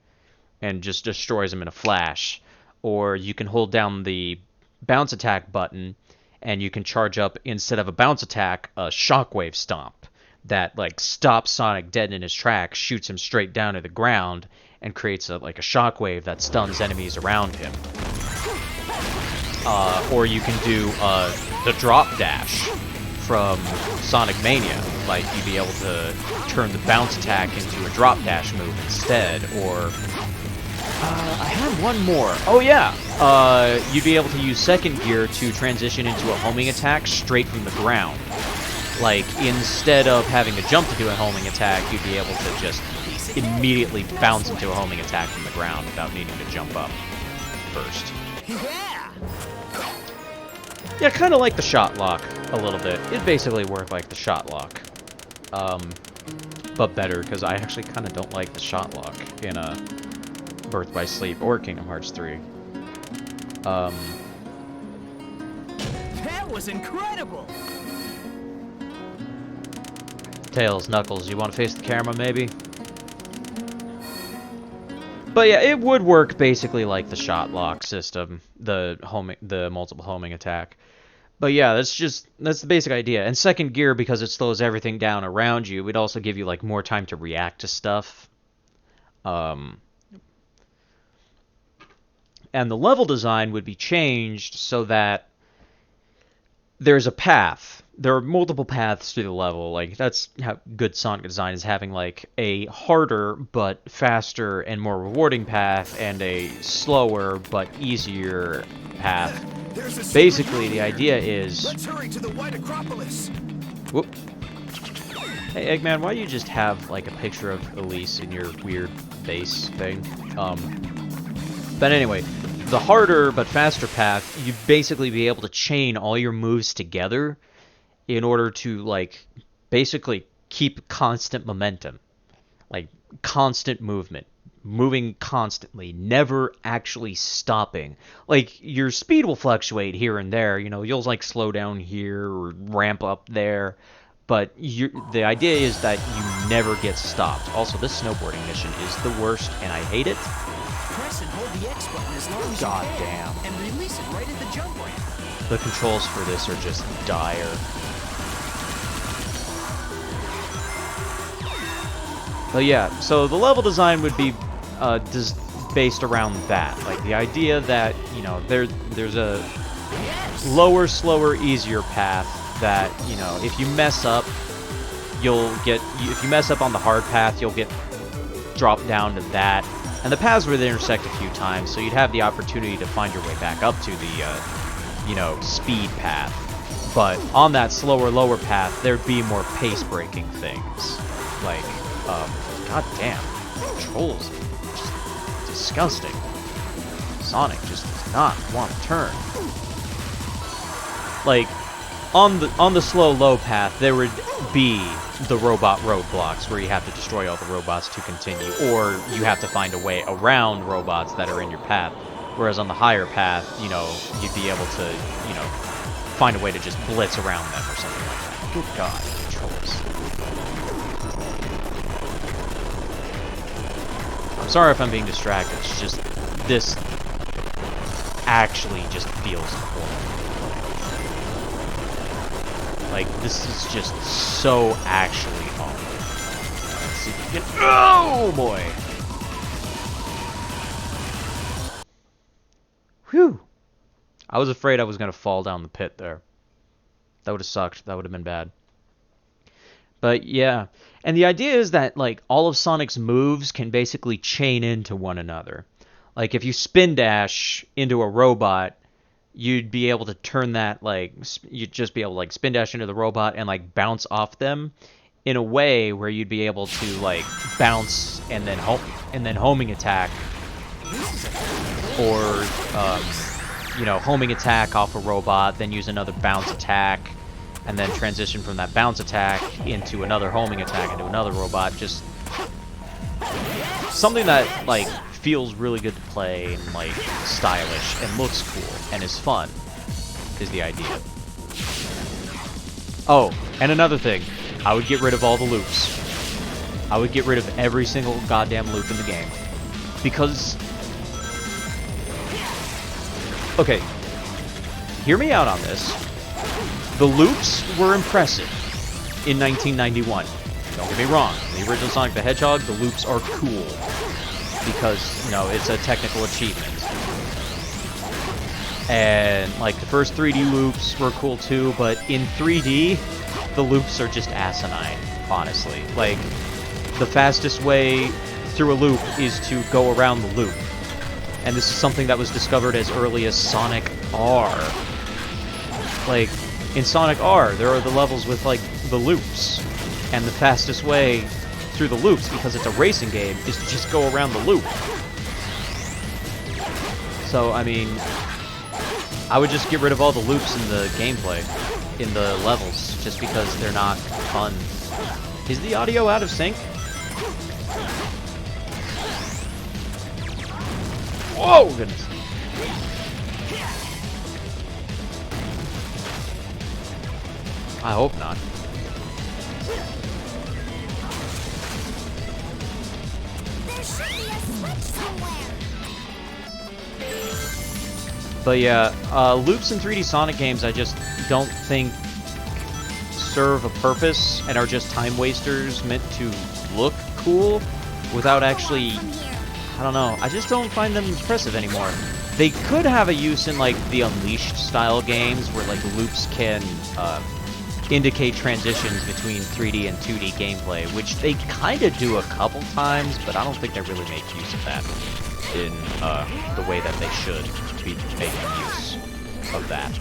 and just destroys them in a flash. Or you can hold down the bounce attack button, and you can charge up, instead of a bounce attack, a shockwave stomp that like stops Sonic dead in his tracks, shoots him straight down to the ground, and creates like a shockwave that stuns enemies around him. Or you can do the drop dash from Sonic Mania. Like you'd be able to turn the bounce attack into a drop dash move instead, or I had one more. Oh yeah, you'd be able to use second gear to transition into a homing attack straight from the ground. Like instead of having to jump to do a homing attack, you'd be able to just immediately bounce into a homing attack from the ground without needing to jump up first. Yeah, kind of like the shot lock a little bit. It basically worked like the shot lock, but better, because I actually kind of don't like the shot lock in Birth by Sleep or Kingdom Hearts 3. That was incredible! Tails, Knuckles, you want to face the camera, maybe? But yeah, it would work basically like the shot lock system, the multiple homing attack. But yeah, that's the basic idea. And second gear, because it slows everything down around you, would also give you like more time to react to stuff. And the level design would be changed so that there's a path. There are multiple paths through the level. Like that's how good Sonic design is, having like a harder but faster and more rewarding path, and a slower but easier path. There's a Basically, secret the room idea here. is... Let's hurry to the White Acropolis. Whoop. Hey, Eggman, why do you just have, like, a picture of Elise in your weird base thing? But anyway, the harder but faster path, you'd basically be able to chain all your moves together in order to, like, basically keep constant momentum. Like, constant movement. Moving constantly, never actually stopping. Like, your speed will fluctuate here and there, you know, you'll like slow down here or ramp up there, but the idea is that you never get stopped. Also, this snowboarding mission is the worst, and I hate it. Press and hold the X button as long as God you can, damn. and release it right at the jump ramp. The controls for this are just dire. But yeah, so the level design would be based around that. Like the idea that, you know, there's a lower, slower, easier path that, you know, if you mess up, if you mess up on the hard path, you'll get drop down to that. And the paths would intersect a few times, so you'd have the opportunity to find your way back up to the, you know, speed path. But on that slower, lower path, there'd be more pace-breaking things. Like, god damn, controls, just disgusting. Sonic just does not want to turn. Like, on the slow, low path, there would be the robot roadblocks where you have to destroy all the robots to continue, or you have to find a way around robots that are in your path. Whereas on the higher path, you know, you'd be able to, you know, find a way to just blitz around them or something like that. Good god, controls. I'm sorry if I'm being distracted, it's just, this actually just feels horrible. Like, this is just so actually awful. Let's see if we can... Oh, boy! Whew! I was afraid I was going to fall down the pit there. That would have sucked. That would have been bad. But, yeah. And the idea is that, like, all of Sonic's moves can basically chain into one another. Like, if you spin dash into a robot, you'd be able to turn that, like, you'd just be able to, like, spin dash into the robot and, like, bounce off them in a way where you'd be able to, like, bounce and then homing attack, or, you know, homing attack off a robot, then use another bounce attack, and then transition from that bounce attack into another homing attack into another robot. Just something that, like, feels really good to play and, like, stylish and looks cool and is fun is the idea. Oh, and another thing, I would get rid of all the loops. I would get rid of every single goddamn loop in the game. Because... Okay, hear me out on this. The loops were impressive in 1991. Don't get me wrong, the original Sonic the Hedgehog, the loops are cool. Because, you know, it's a technical achievement. And, like, the first 3D loops were cool too, but in 3D, the loops are just asinine, honestly. Like, the fastest way through a loop is to go around the loop. And this is something that was discovered as early as Sonic R. Like, in Sonic R, there are the levels with, like, the loops. And the fastest way through the loops, because it's a racing game, is to just go around the loop. So, I mean, I would just get rid of all the loops in the gameplay, in the levels, just because they're not fun. Is the audio out of sync? Whoa, goodness. I hope not. But yeah, loops in 3D Sonic games I just don't think serve a purpose and are just time wasters meant to look cool without actually, I don't know, I just don't find them impressive anymore. They could have a use in, like, the Unleashed style games where, like, loops can indicate transitions between 3D and 2D gameplay, which they kind of do a couple times, but I don't think they really make use of that in the way that they should be making use of that.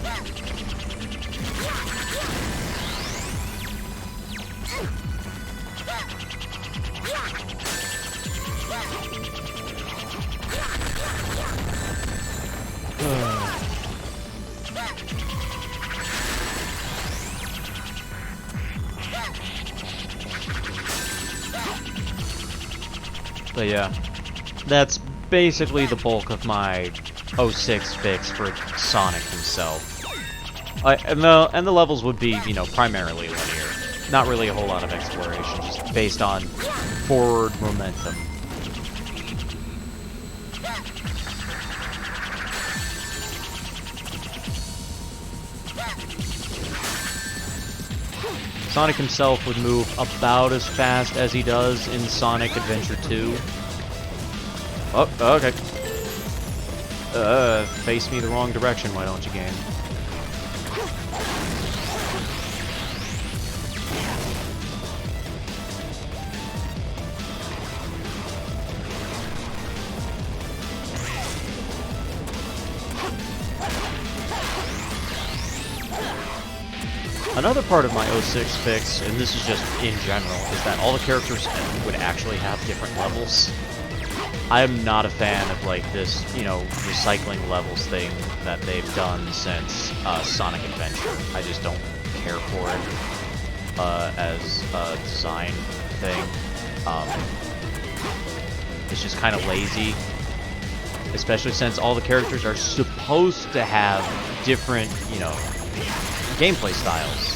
But yeah, that's basically the bulk of my 06 fix for Sonic himself. And the levels would be, you know, primarily linear. Not really a whole lot of exploration, just based on forward momentum. Sonic himself would move about as fast as he does in Sonic Adventure 2. Oh, okay. Face me the wrong direction, why don't you, game? Another part of my 06 fix, and this is just in general, is that all the characters would actually have different levels. I am not a fan of, like, this, you know, recycling levels thing that they've done since Sonic Adventure. I just don't care for it as a design thing. It's just kind of lazy. Especially since all the characters are supposed to have different, you know, gameplay styles.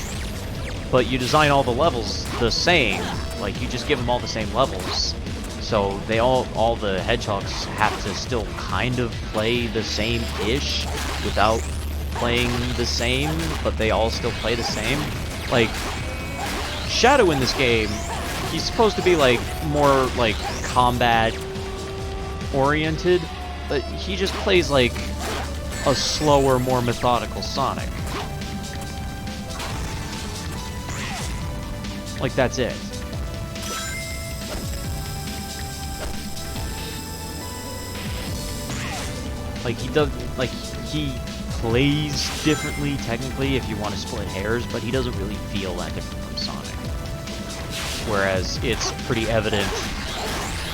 But you design all the levels the same. Like, you just give them all the same levels. So they all the hedgehogs have to still kind of play the same-ish without playing the same, but they all still play the same. Like, Shadow in this game, he's supposed to be, like, more, like, combat-oriented, but he just plays, like, a slower, more methodical Sonic. Like, that's it. Like, he plays differently, technically, if you want to split hairs, but he doesn't really feel that different from Sonic. Whereas, it's pretty evident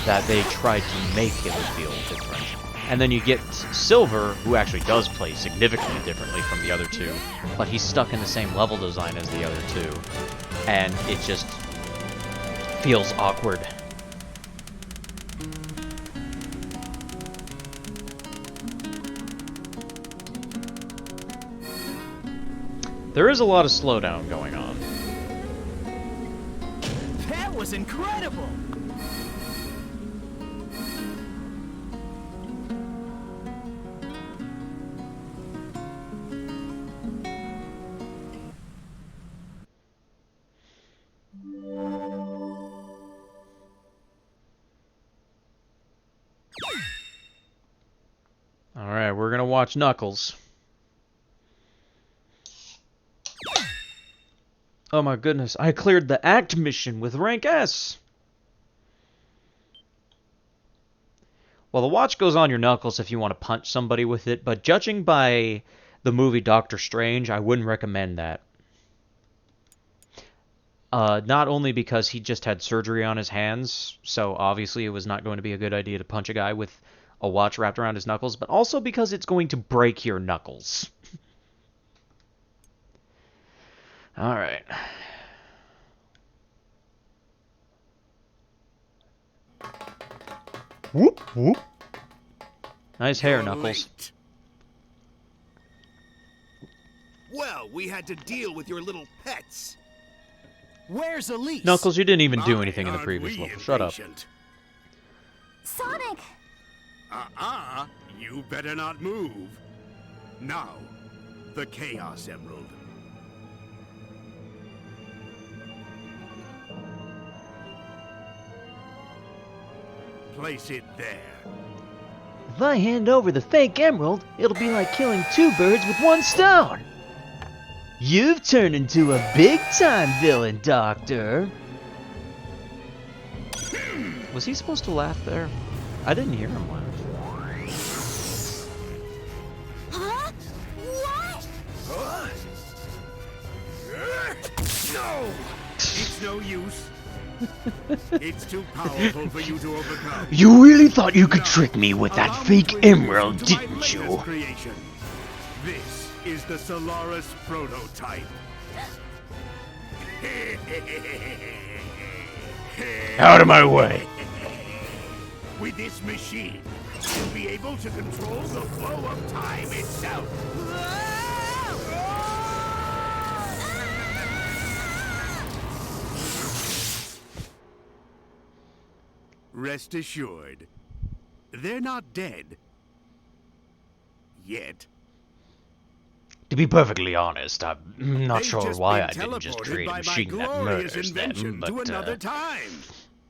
that they tried to make him feel different. And then you get Silver, who actually does play significantly differently from the other two, but he's stuck in the same level design as the other two. And it just feels awkward. There is a lot of slowdown going on. That was incredible! Alright, we're gonna watch Knuckles. Oh my goodness, I cleared the Act mission with rank S! Well, the watch goes on your Knuckles if you want to punch somebody with it, but judging by the movie Doctor Strange, I wouldn't recommend that. Not only because he just had surgery on his hands, so obviously it was not going to be a good idea to punch a guy with a watch wrapped around his knuckles, but also because it's going to break your knuckles. Alright. Whoop, whoop. Nice hair, Knuckles. Late. Well, we had to deal with your little pets. Where's Elise? Knuckles, you didn't even do anything in the Aren't previous we level. Shut up. impatient? Sonic! You better not move. Now, the Chaos Emerald. Place it there. If I hand over the fake emerald, it'll be like killing two birds with one stone. You've turned into a big-time villain, Doctor. Was he supposed to laugh there? I didn't hear him laugh. Huh? What? No! It's no use. It's too powerful for you to overcome. You really thought you could trick me with Allow that me fake to introduce emerald, you to my didn't you? latest creation. This is the Solaris prototype. Out of my way. With this machine, you'll be able to control the flow of time itself. Rest assured, they're not dead. Yet. To be perfectly honest, I'm not They've sure just why been I didn't just teleported create a by my machine that glorious murders invention them, to but, another time.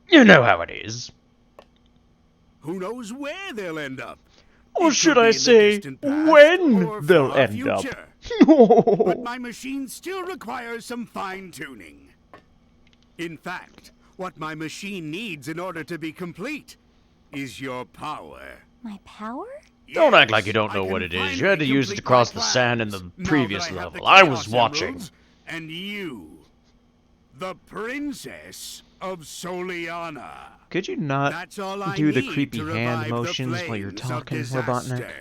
you know how it is. Who knows where they'll end up? Or It should could be I in the say, distant past when or they'll far end up. future. But my machine still requires some fine-tuning. In fact, what my machine needs in order to be complete is your power. My power? Don't act Yes, like you don't I know can what it is. You finally had to use it to complete cross my the sand in plans the now previous that I have level. the I was Chaos watching. Emeralds. And you, the Princess of Soliana. Could you not That's all I do the need creepy to hand revive the motions while you're flames of talking, disaster. Robotnik?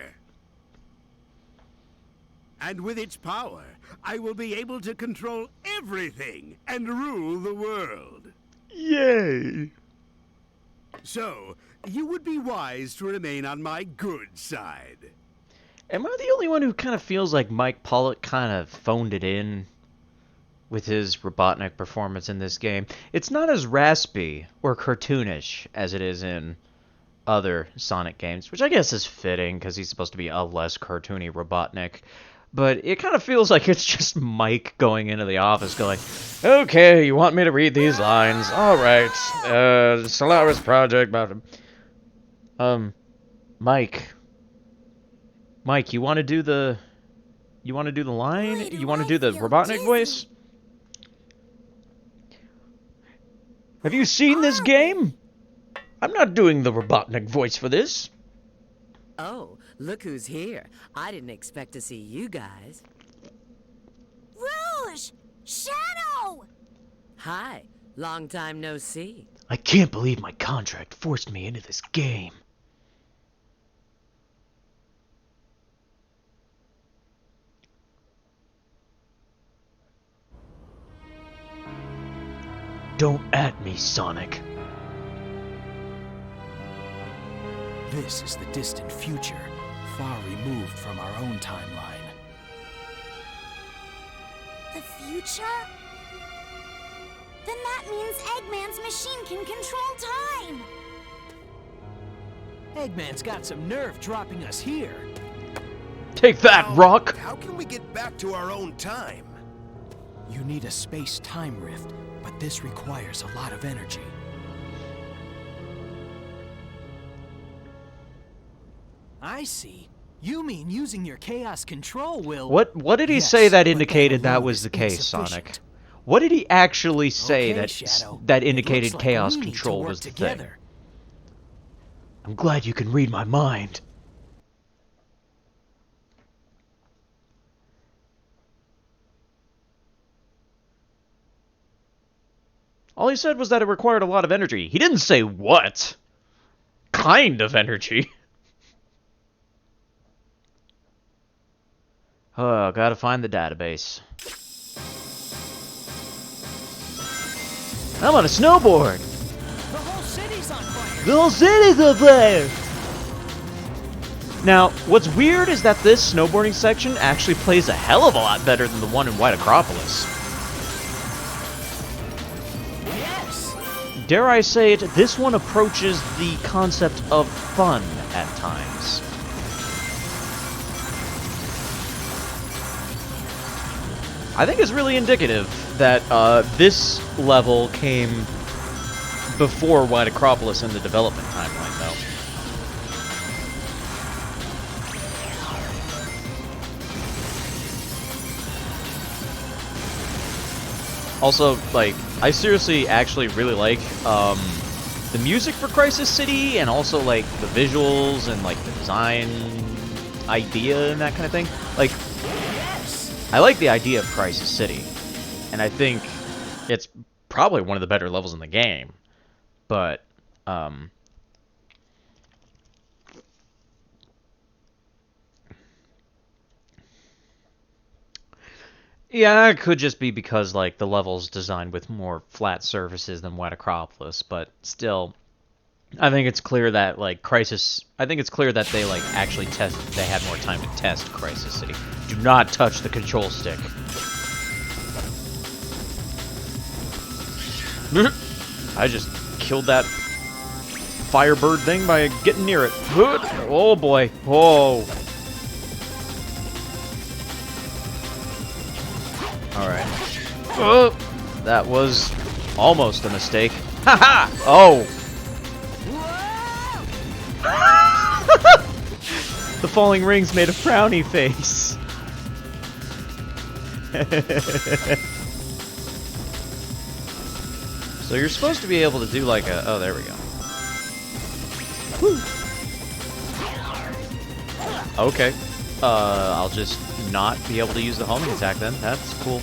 And with its power, I will be able to control everything and rule the world. Yay! So, you would be wise to remain on my good side. Am I the only one who kind of feels like Mike Pollock kind of phoned it in with his Robotnik performance in this game? It's not as raspy or cartoonish as it is in other Sonic games, which I guess is fitting because he's supposed to be a less cartoony Robotnik. But it kind of feels like it's just Mike going into the office going, okay, you want me to read these lines? Alright, Solaris Project, Mike, you want to do the... You want to do the line? Boy, do You want to I do the feel Robotnik dizzy. voice? Have you seen this game? I'm not doing the Robotnik voice for this. Oh, look who's here. I didn't expect to see you guys. Rouge! Shadow! Hi, long time no see. I can't believe my contract forced me into this game. Don't at me, Sonic. This is the distant future, far removed from our own timeline. The future? Then that means Eggman's machine can control time! Eggman's got some nerve dropping us here. Take that, Rock! How can we get back to our own time? You need a space-time rift, but this requires a lot of energy. I see. You mean using your chaos control will... What did he Yes, say that but indicated that alone was is the case, insufficient. Sonic? What did he actually say Okay, that Shadow. that It indicated looks like chaos we need to control work was the thing? together. I'm glad you can read my mind. All he said was that it required a lot of energy. He didn't say what kind of energy. Oh, gotta find the database. I'm on a snowboard. The whole city's on fire! The whole city's on fire! Now, what's weird is that this snowboarding section actually plays a hell of a lot better than the one in White Acropolis. Yes! Dare I say it, this one approaches the concept of fun at times. I think it's really indicative that this level came before White Acropolis in the development timeline, though. Also, like, I seriously actually really like the music for Crisis City, and also like the visuals and like the design idea and that kind of thing. Like, I like the idea of Crisis City, and I think it's probably one of the better levels in the game. But yeah, it could just be because like the level's designed with more flat surfaces than White Acropolis, but still, I think it's clear that like I think it's clear that they like actually they had more time to test Crisis City. Do not touch the control stick. I just killed that Firebird thing by getting near it. Oh boy. Oh. Alright. Oh, that was almost a mistake. Haha! Oh! The falling rings made a frowny face. So you're supposed to be able to do like a... Oh, there we go. Woo. Okay. I'll just not be able to use the homing attack then. That's cool.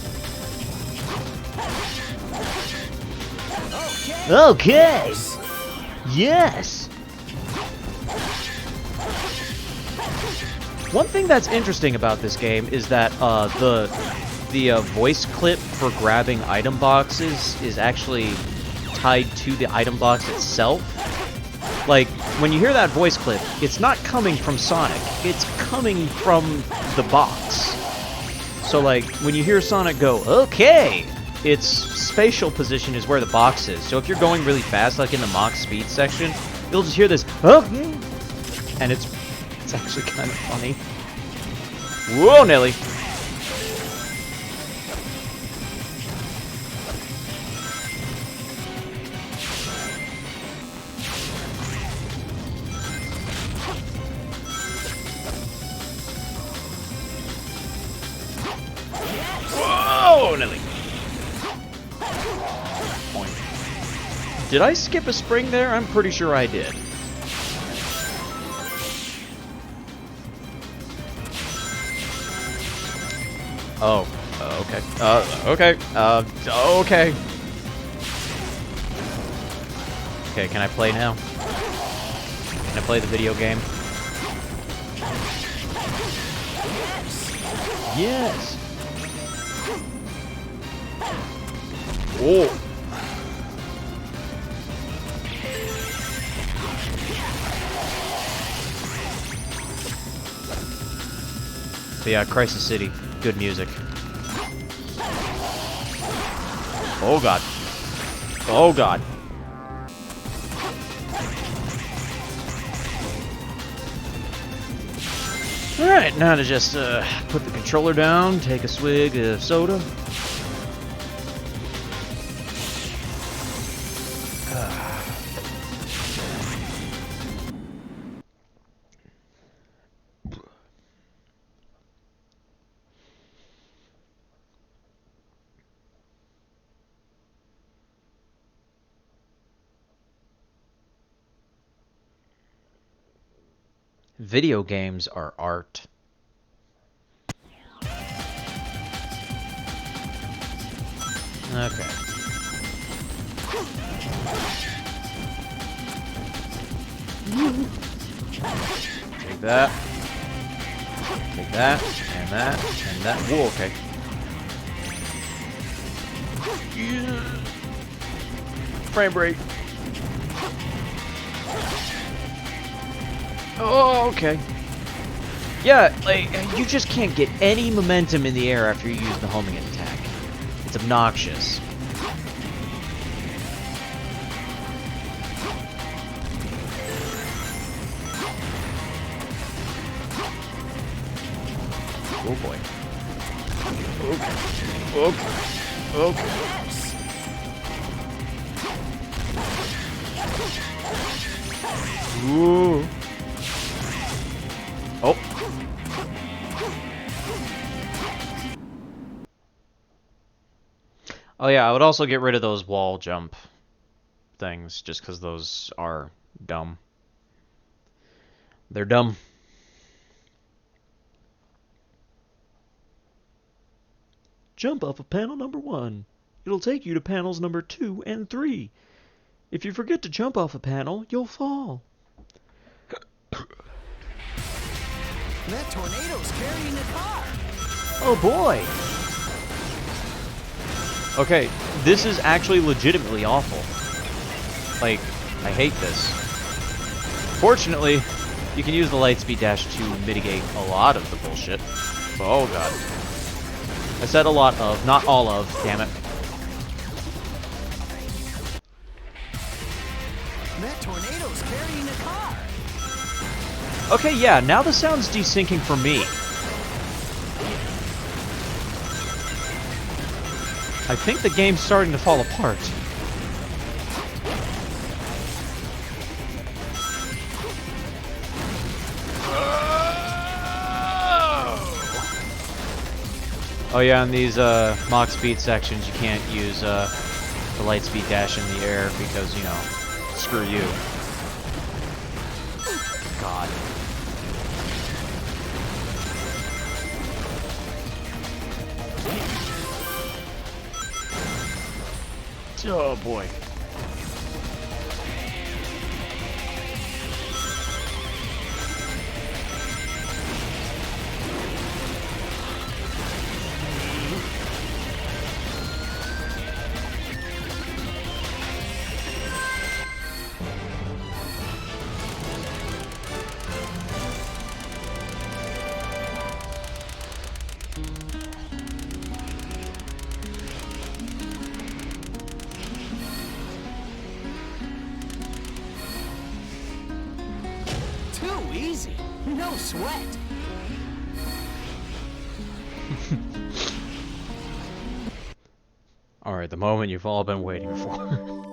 Okay. Yes. One thing that's interesting about this game is that the voice clip for grabbing item boxes is actually tied to the item box itself. Like, when you hear that voice clip, it's not coming from Sonic, it's coming from the box. So, like, when you hear Sonic go, okay, its spatial position is where the box is. So if you're going really fast, like in the Mach speed section, you'll just hear this, oh, and it's actually kind of funny. Whoa, Nelly. Whoa, Nelly. Point. Did I skip a spring there? I'm pretty sure I did. Oh, okay. Okay. Okay. Okay, can I play now? Can I play the video game? Yes! Oh! But yeah, Crisis City. Good music. Oh god. Oh god. Alright, now to just put the controller down, take a swig of soda. Video games are art. Okay. Take that. Take that, and that, and that. Whoa, okay. Frame rate. Oh, okay. Yeah, like, you just can't get any momentum in the air after you use the homing attack. It's obnoxious. Oh boy. Okay. Okay. Okay. Ooh. Oh. Oh yeah, I would also get rid of those wall jump things, just because those are dumb. They're dumb. Jump off of panel number 1. It'll take you to panels number 2 and 3. If you forget to jump off a panel, you'll fall. That tornado's carrying a car. Oh boy! Okay, this is actually legitimately awful. Like, I hate this. Fortunately, you can use the lightspeed dash to mitigate a lot of the bullshit. Oh god. I said a lot of, not all of, damn it. That tornado's carrying a car. Okay, yeah, now the sound's desyncing for me. I think the game's starting to fall apart. Oh yeah, in these Mach speed sections you can't use the lightspeed dash in the air because, you know, screw you. God. Oh boy. No sweat. Alright, the moment you've all been waiting for.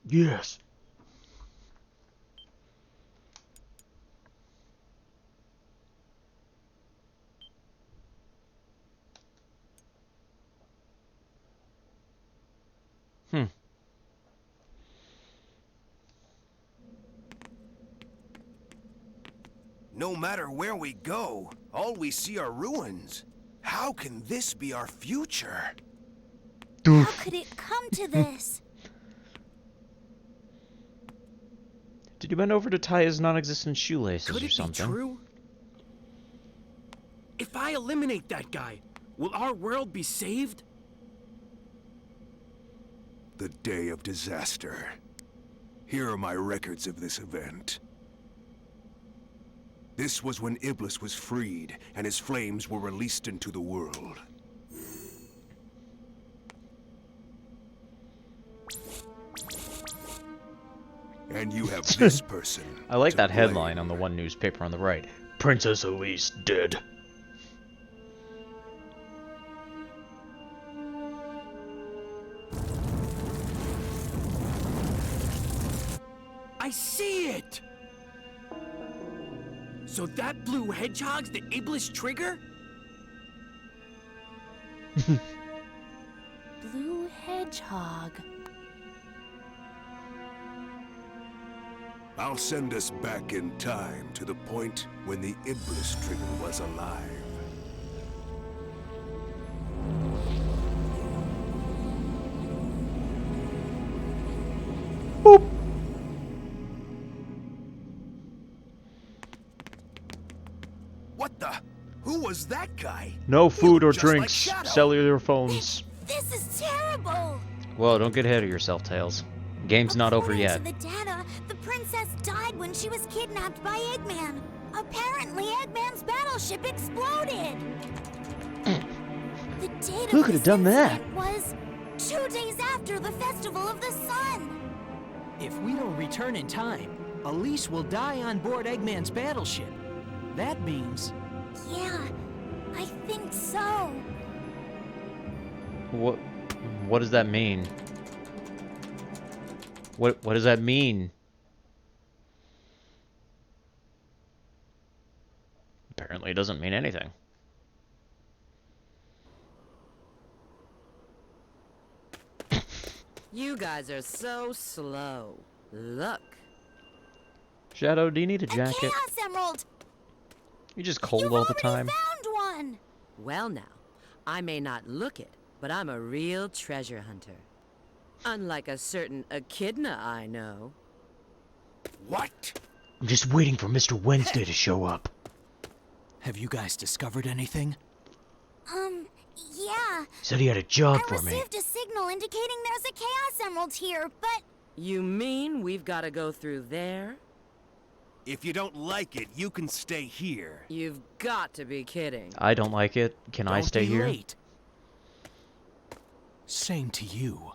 Yes. No matter where we go, all we see are ruins. How can this be our future? How could it come to this? Did you bend over to tie his non-existent shoelaces Could or it be something? true? If I eliminate that guy, will our world be saved? The day of disaster. Here are my records of this event. This was when Iblis was freed, and his flames were released into the world. And you have this person. I like to that blame. headline on the one newspaper on the right. Princess Elise dead. I see it! So that blue hedgehog's the Iblis trigger? Blue hedgehog. I'll send us back in time to the point when the Iblis trigger was alive. Boop. What the? Who was that guy? No He food or looked just like drinks. Shadow. Cellular phones. This is terrible! Well, don't get ahead of yourself, Tails. Game's not over yet. According to the data, the princess died when she was kidnapped by Eggman. Apparently, Eggman's battleship exploded. The date Who of could have this done that? incident was 2 days after the Festival of the Sun. If we don't return in time, Elise will die on board Eggman's battleship. That means... Yeah, I think so. What does that mean? What does that mean? Apparently it doesn't mean anything. You guys are so slow. Look. Shadow, do you need a A jacket? Chaos Emerald! You're just cold You've all the already time. found one! Well now, I may not look it, but I'm a real treasure hunter. Unlike a certain echidna I know. What? I'm just waiting for Mr. Wednesday to show up. Have you guys discovered anything? Yeah. Said he had a job I for me. received a signal indicating there's a Chaos Emerald here, but... You mean we've got to go through there? If you don't like it, you can stay here. You've got to be kidding. I don't like it. Can I Don't stay be here? late. Same to you.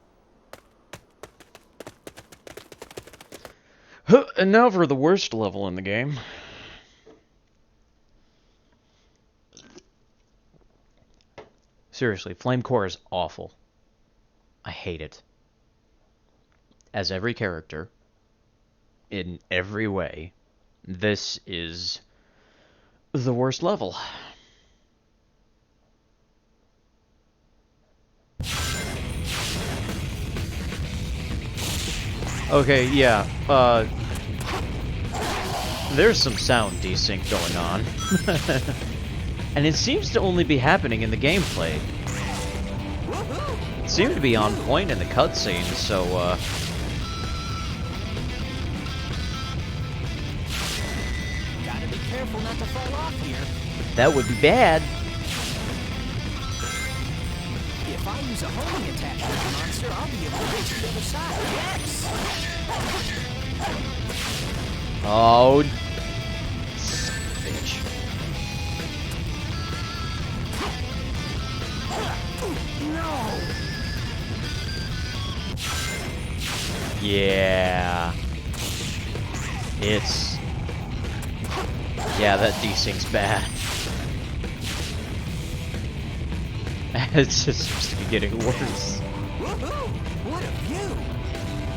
And now for the worst level in the game. Seriously, Flame Core is awful. I hate it. As every character, in every way, this is the worst level. Okay, yeah, there's some sound desync going on. And it seems to only be happening in the gameplay. It seemed to be on point in the cutscenes, so, Gotta be careful not to fall off here. that would be bad. If I use a homing attack with the monster, I'll be able to reach the other side. Yes! Oh, son of a bitch. No! Yeah. It's... Yeah, that desync's bad. It just seems to be getting worse. Woohoo! What a view!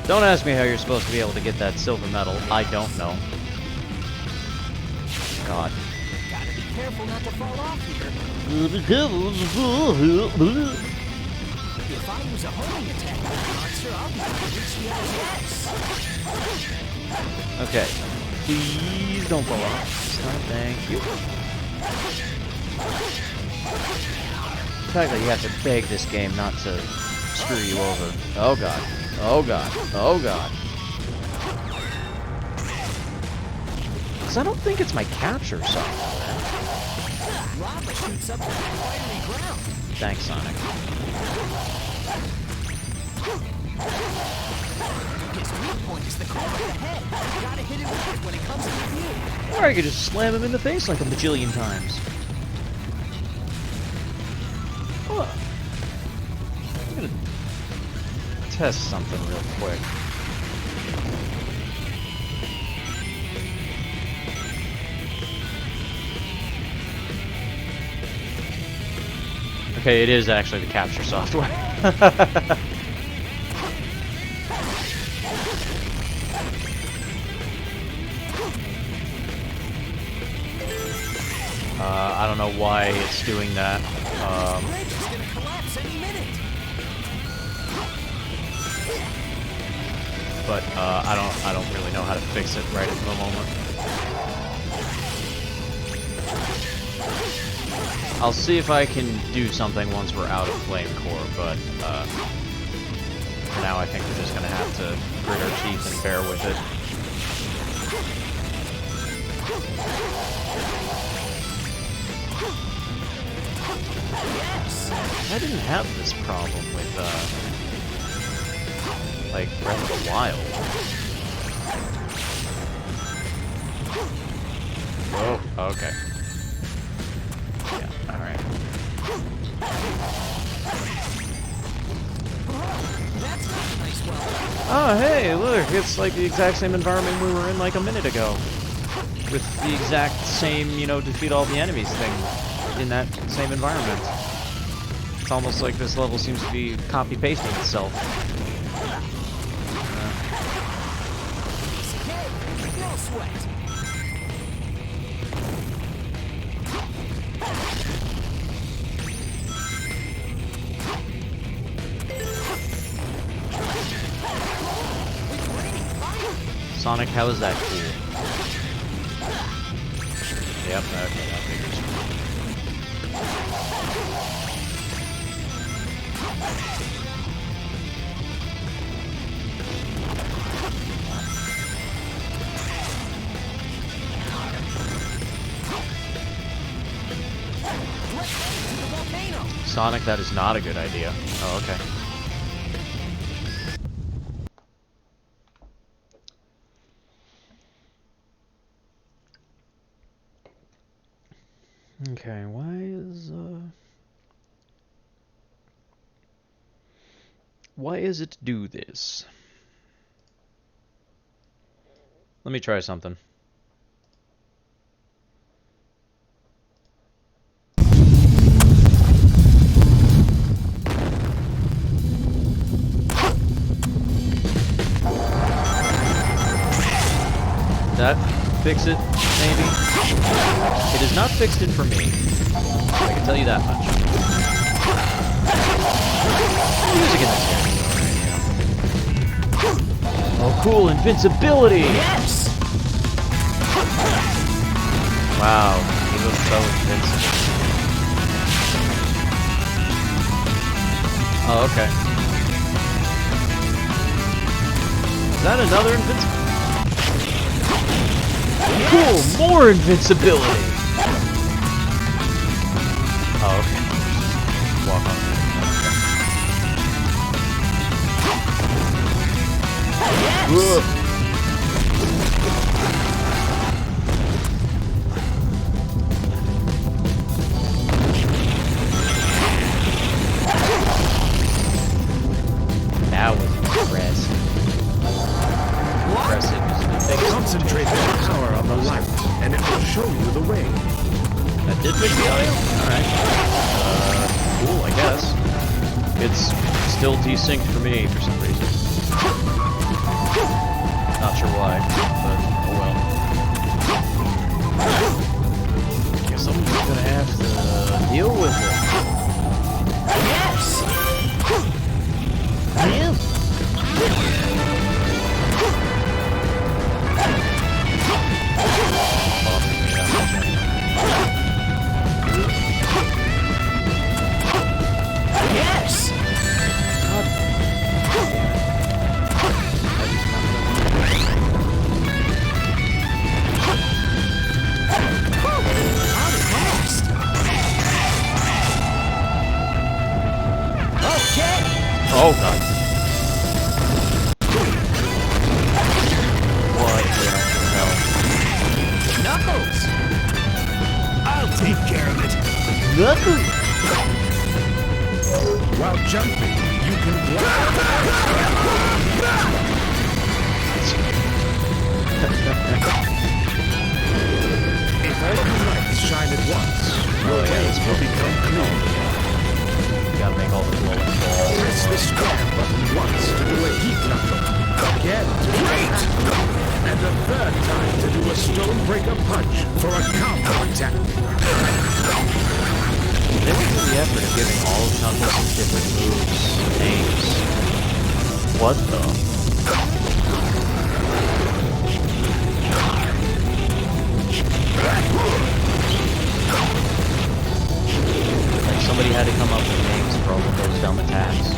Don't ask me how you're supposed to be able to get that silver medal. I don't know. God. Gotta be careful not to fall off here. If I use a homing attack on the monster, I'll be able to reach the other X. Okay. Please don't fall off. Thank you. The fact that you have to beg this game not to screw you over. Oh god. Oh god. Oh god. Because I don't think it's my capture software. Lava shoots up from the fiery ground. Thanks, Sonic. His weak point is the core of the head. You gotta hit it with it when it comes into view. Or I could just slam him in the face like a bajillion times. Huh. I'm gonna test something real quick. Okay, it is actually the capture software. I don't know why it's doing that. Bridge is gonna collapse any minute. But I don't really know how to fix it right at the moment. I'll see if I can do something once we're out of Flame Core, but for now I think we're just gonna have to grit our teeth and bear with it. I didn't have this problem with like Breath of the Wild. Oh, okay. Yeah, alright. That's not a nice well. Oh, hey, look, it's like the exact same environment we were in like a minute ago. With the exact same, you know, defeat all the enemies thing in that same environment. It's almost like this level seems to be copy-pasting itself. No sweat. Sonic, how is that cool? Yep, that figures. Sonic, that is not a good idea. Oh, okay. Okay, why is it do this? Let me try something. That fix it, maybe? It has not fixed it for me. I can tell you that much. Music in this game. Oh, cool, invincibility! Yes! Wow, he looks so invincible. Oh, okay. Is that another invincibility? Cool, more invincibility! Oh, okay. Walk on. Yes! That was impressive. Concentrate the power on the light, and it will show you the way. That did fix the audio? Alright. Cool, I guess. It's still desynced for me for some reason. Not sure why, but oh well. Guess I'm just gonna have to deal with it. Yes! I am. Yes! Okay! Oh god. What the hell? Knuckles! I'll take care of it. Knuckles! While jumping, you can If all of the lights shine at once, your ways will become clear. You gotta make all the glowing balls. Press the square button once to do a heat knuckle, again to do a hat knuckle, and a third time to do a stonebreaker punch for a combo attack. They went through the effort of giving all of Knuckles' different moves names. What the? Like somebody had to come up with names for all of those dumb attacks.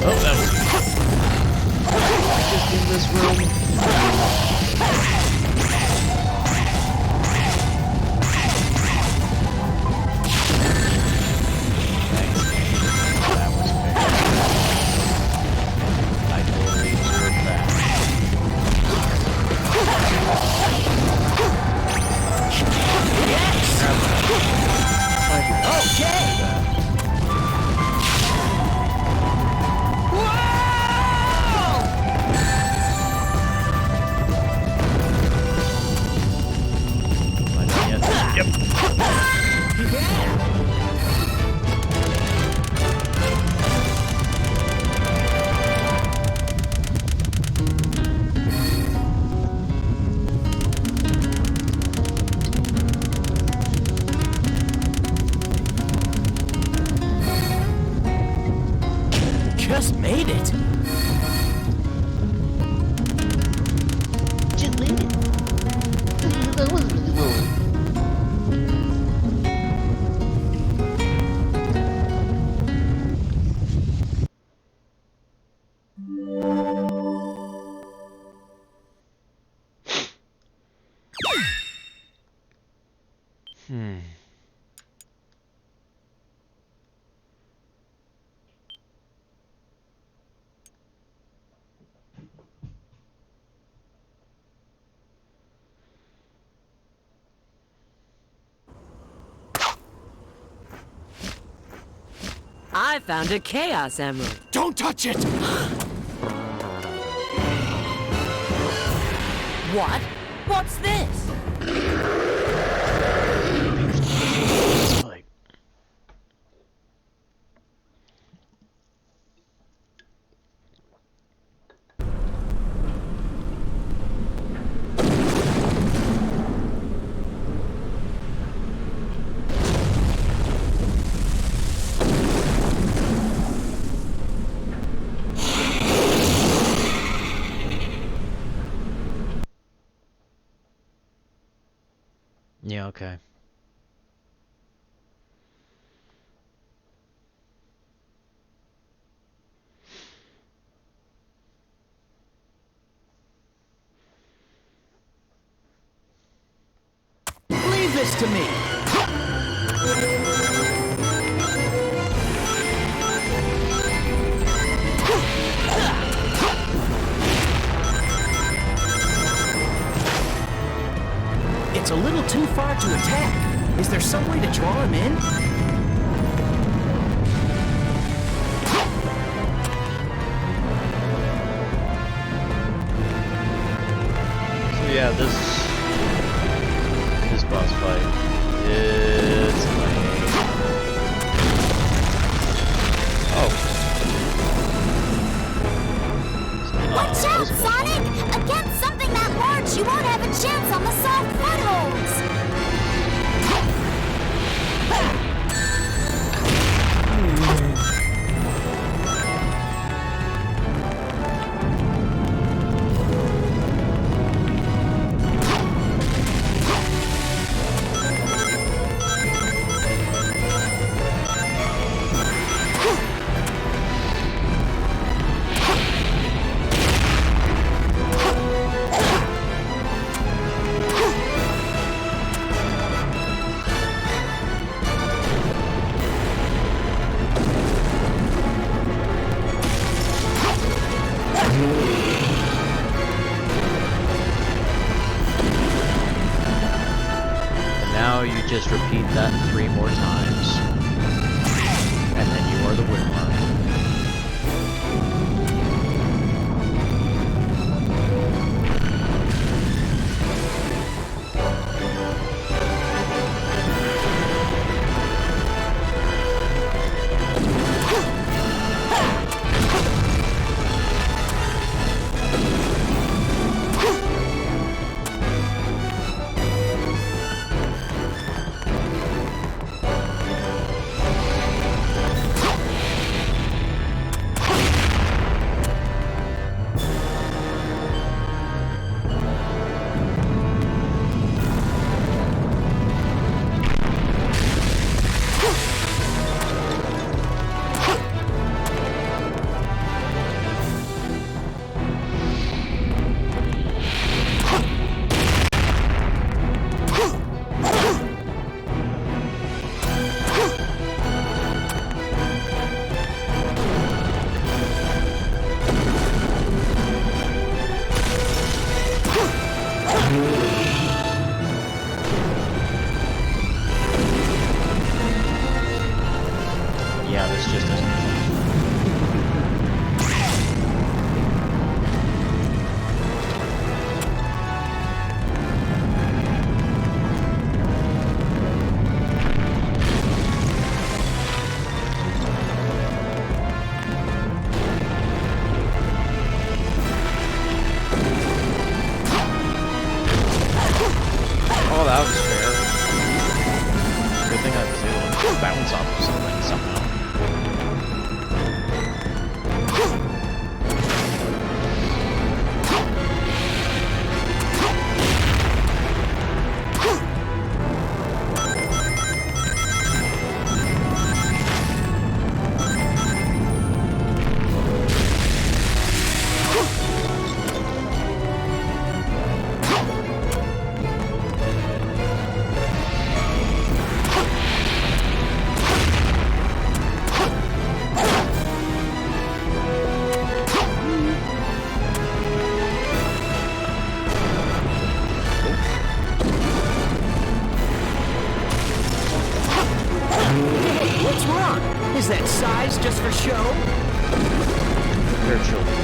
Oh, that was just in this room. Thanks. That was fair. I totally deserved that. Yes! Okay! Yep. Just made it! Just made it. That was really well. I found a Chaos Emerald. Don't touch it! What? What's this? Like, yeah, okay. Leave this to me! It's a little too far to attack. Is there some way to draw him in? So yeah, this boss fight is lame. Oh. Watch out, Sonic! Against something that large, you won't have a chance on the soft footholds! Now you just repeat that 3 more times, and then you are the winner. Yeah, this just isn't fun. Oh, that was fair. Good thing I was able to bounce off of something somehow. What's wrong? Is that size just for show? They're children.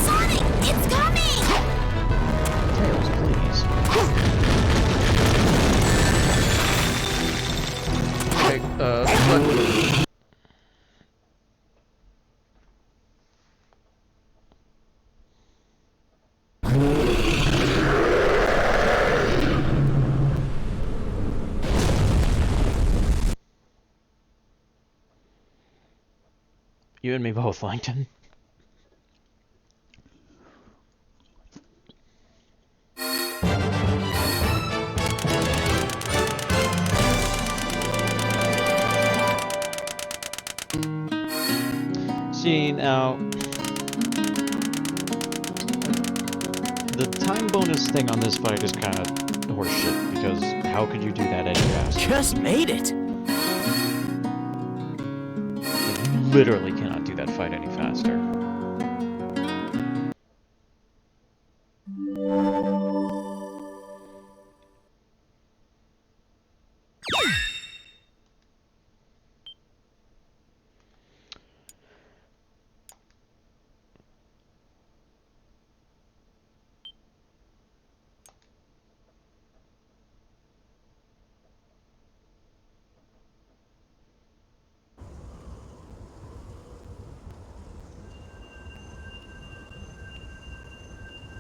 Sonic, it's coming! Tails, please. Okay, what? You and me both, Langton. See, now, the time bonus thing on this fight is kind of horseshit, because how could you do that any faster? Just made it. You literally cannot do that fight any faster.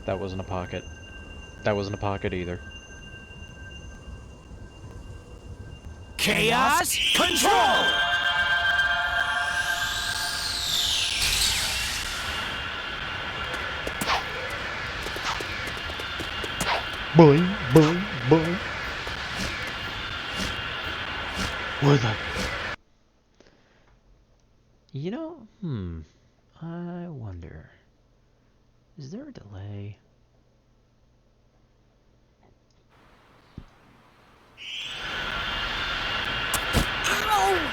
That wasn't a pocket. That wasn't a pocket either. Chaos control! Boing, boing, boing. What the? You know, I wonder. Is there a delay? Ow!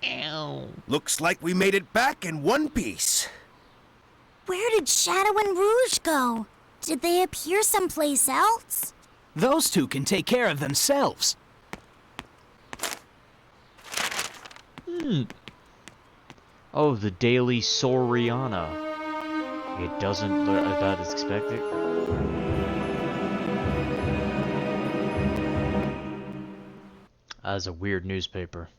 Ow. Looks like we made it back in one piece. Where did Shadow and Rouge go? Did they appear someplace else? Those two can take care of themselves. Oh, the Daily Soriana. It doesn't look about as expected. That's a weird newspaper.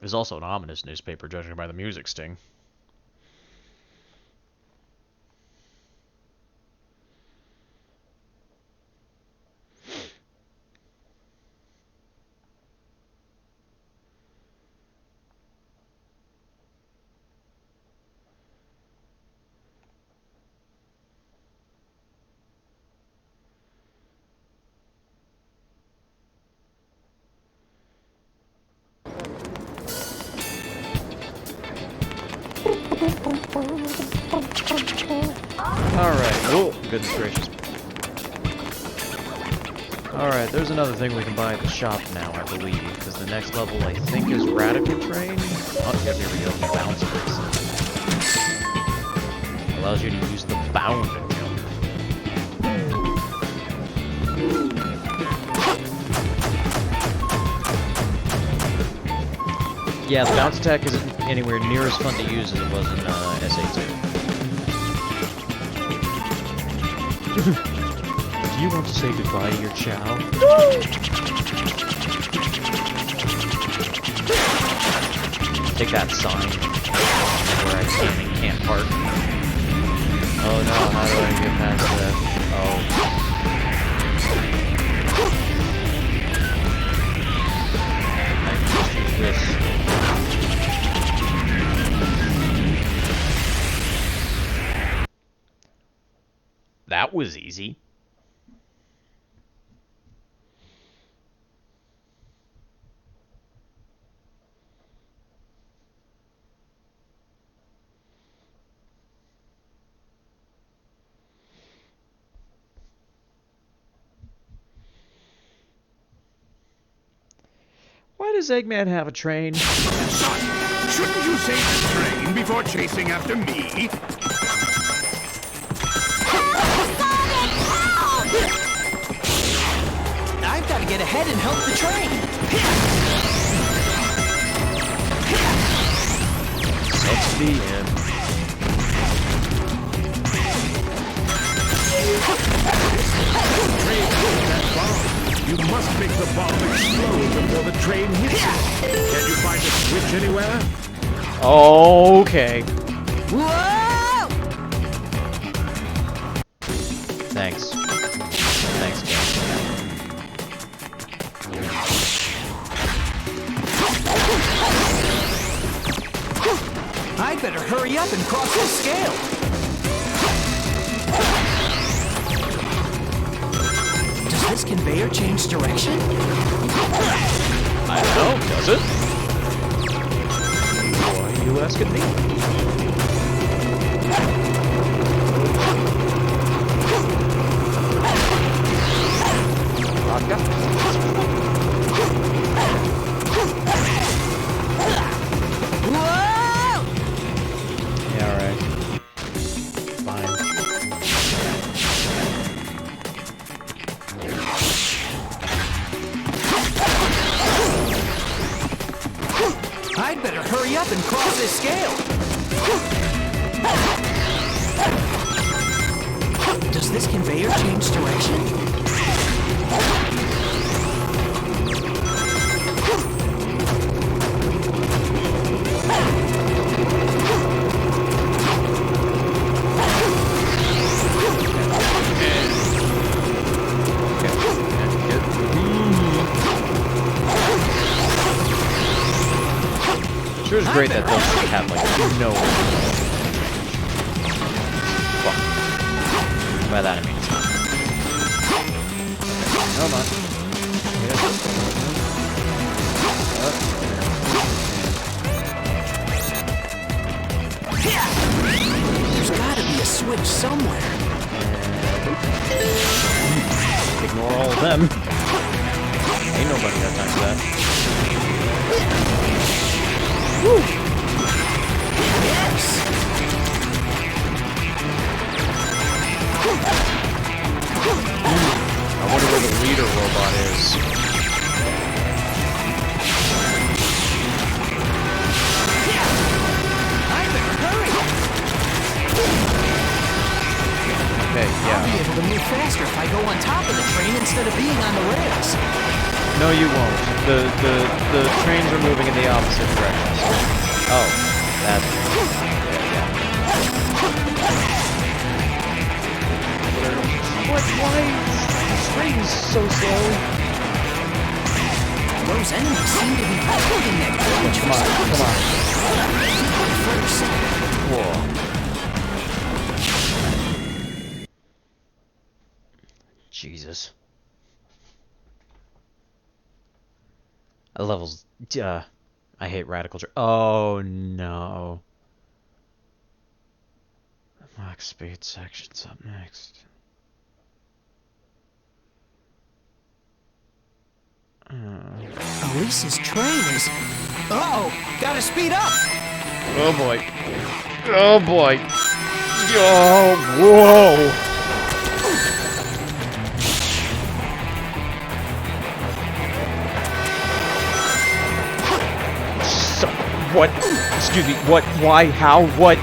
It was also an ominous newspaper, judging by the music sting. Alright, oh, goodness gracious. Alright, there's another thing we can buy at the shop now, I believe, because the next level, I think, is Radical Train. Oh, yeah, here we go, the bounce brace. Allows you to use the bound jump. Yeah, the bounce attack isn't anywhere near as fun to use as it was in SA2. Do you want to say goodbye to your chow? Take that sign where I can and can't park. Oh no, how do I get past that? Oh. I can just use this. That was easy. Why does Eggman have a train? Son, shouldn't you save the train before chasing after me? I've got to get ahead and help the train. That's the end. You must make the bomb explode before the train hits it. Can you find a switch anywhere? Okay. Whoa! Thanks. Thanks, game. I'd better hurry up and cross this scale. Does this conveyor change direction? I don't know, does it? Why are you asking me? Vodka? Whoa! Yeah, alright. Fine. I'd better hurry up and cross this scale. Does this conveyor change direction? Sure is great that those have like no. Fuck. By that I mean. Come on. There's gotta be a switch somewhere. Ignore all of them. Ain't nobody got time for that. Woo! Yes! I wonder where the leader robot is. I better hurry! Okay, I'll be yeah. able to move faster if I go on top of the train instead of being on the rails. No, you won't. The trains are moving in the opposite direction. Oh, that's yeah. What? Why is this train so slow? Those enemies seem to be holding that bridge for some Whoa. Jesus. Levels. I hate radical. Oh no. The max speed section's up next. Elise's train is... Uh-oh! Gotta speed up! Oh boy. Oh boy. Oh, whoa. So, what? Excuse me. What? Why? How? What?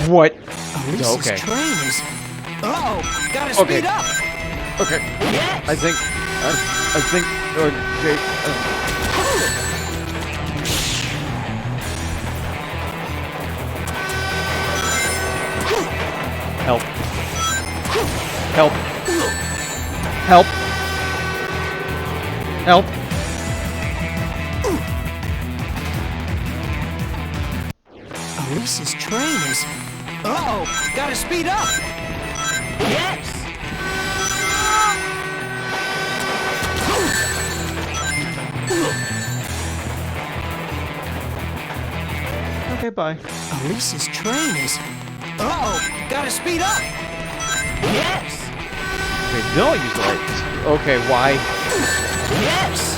What? Elise's Okay. train is... Uh-oh! Gotta speed up! Okay. Yes! I think. Okay. Help. Help. Help. Help. Elise's train is... Uh-oh! Gotta speed up! Yes! Okay, bye. Elise's train is... Uh-oh! Gotta speed up! Yes! Okay, don't use the lights. Okay, why? Yes!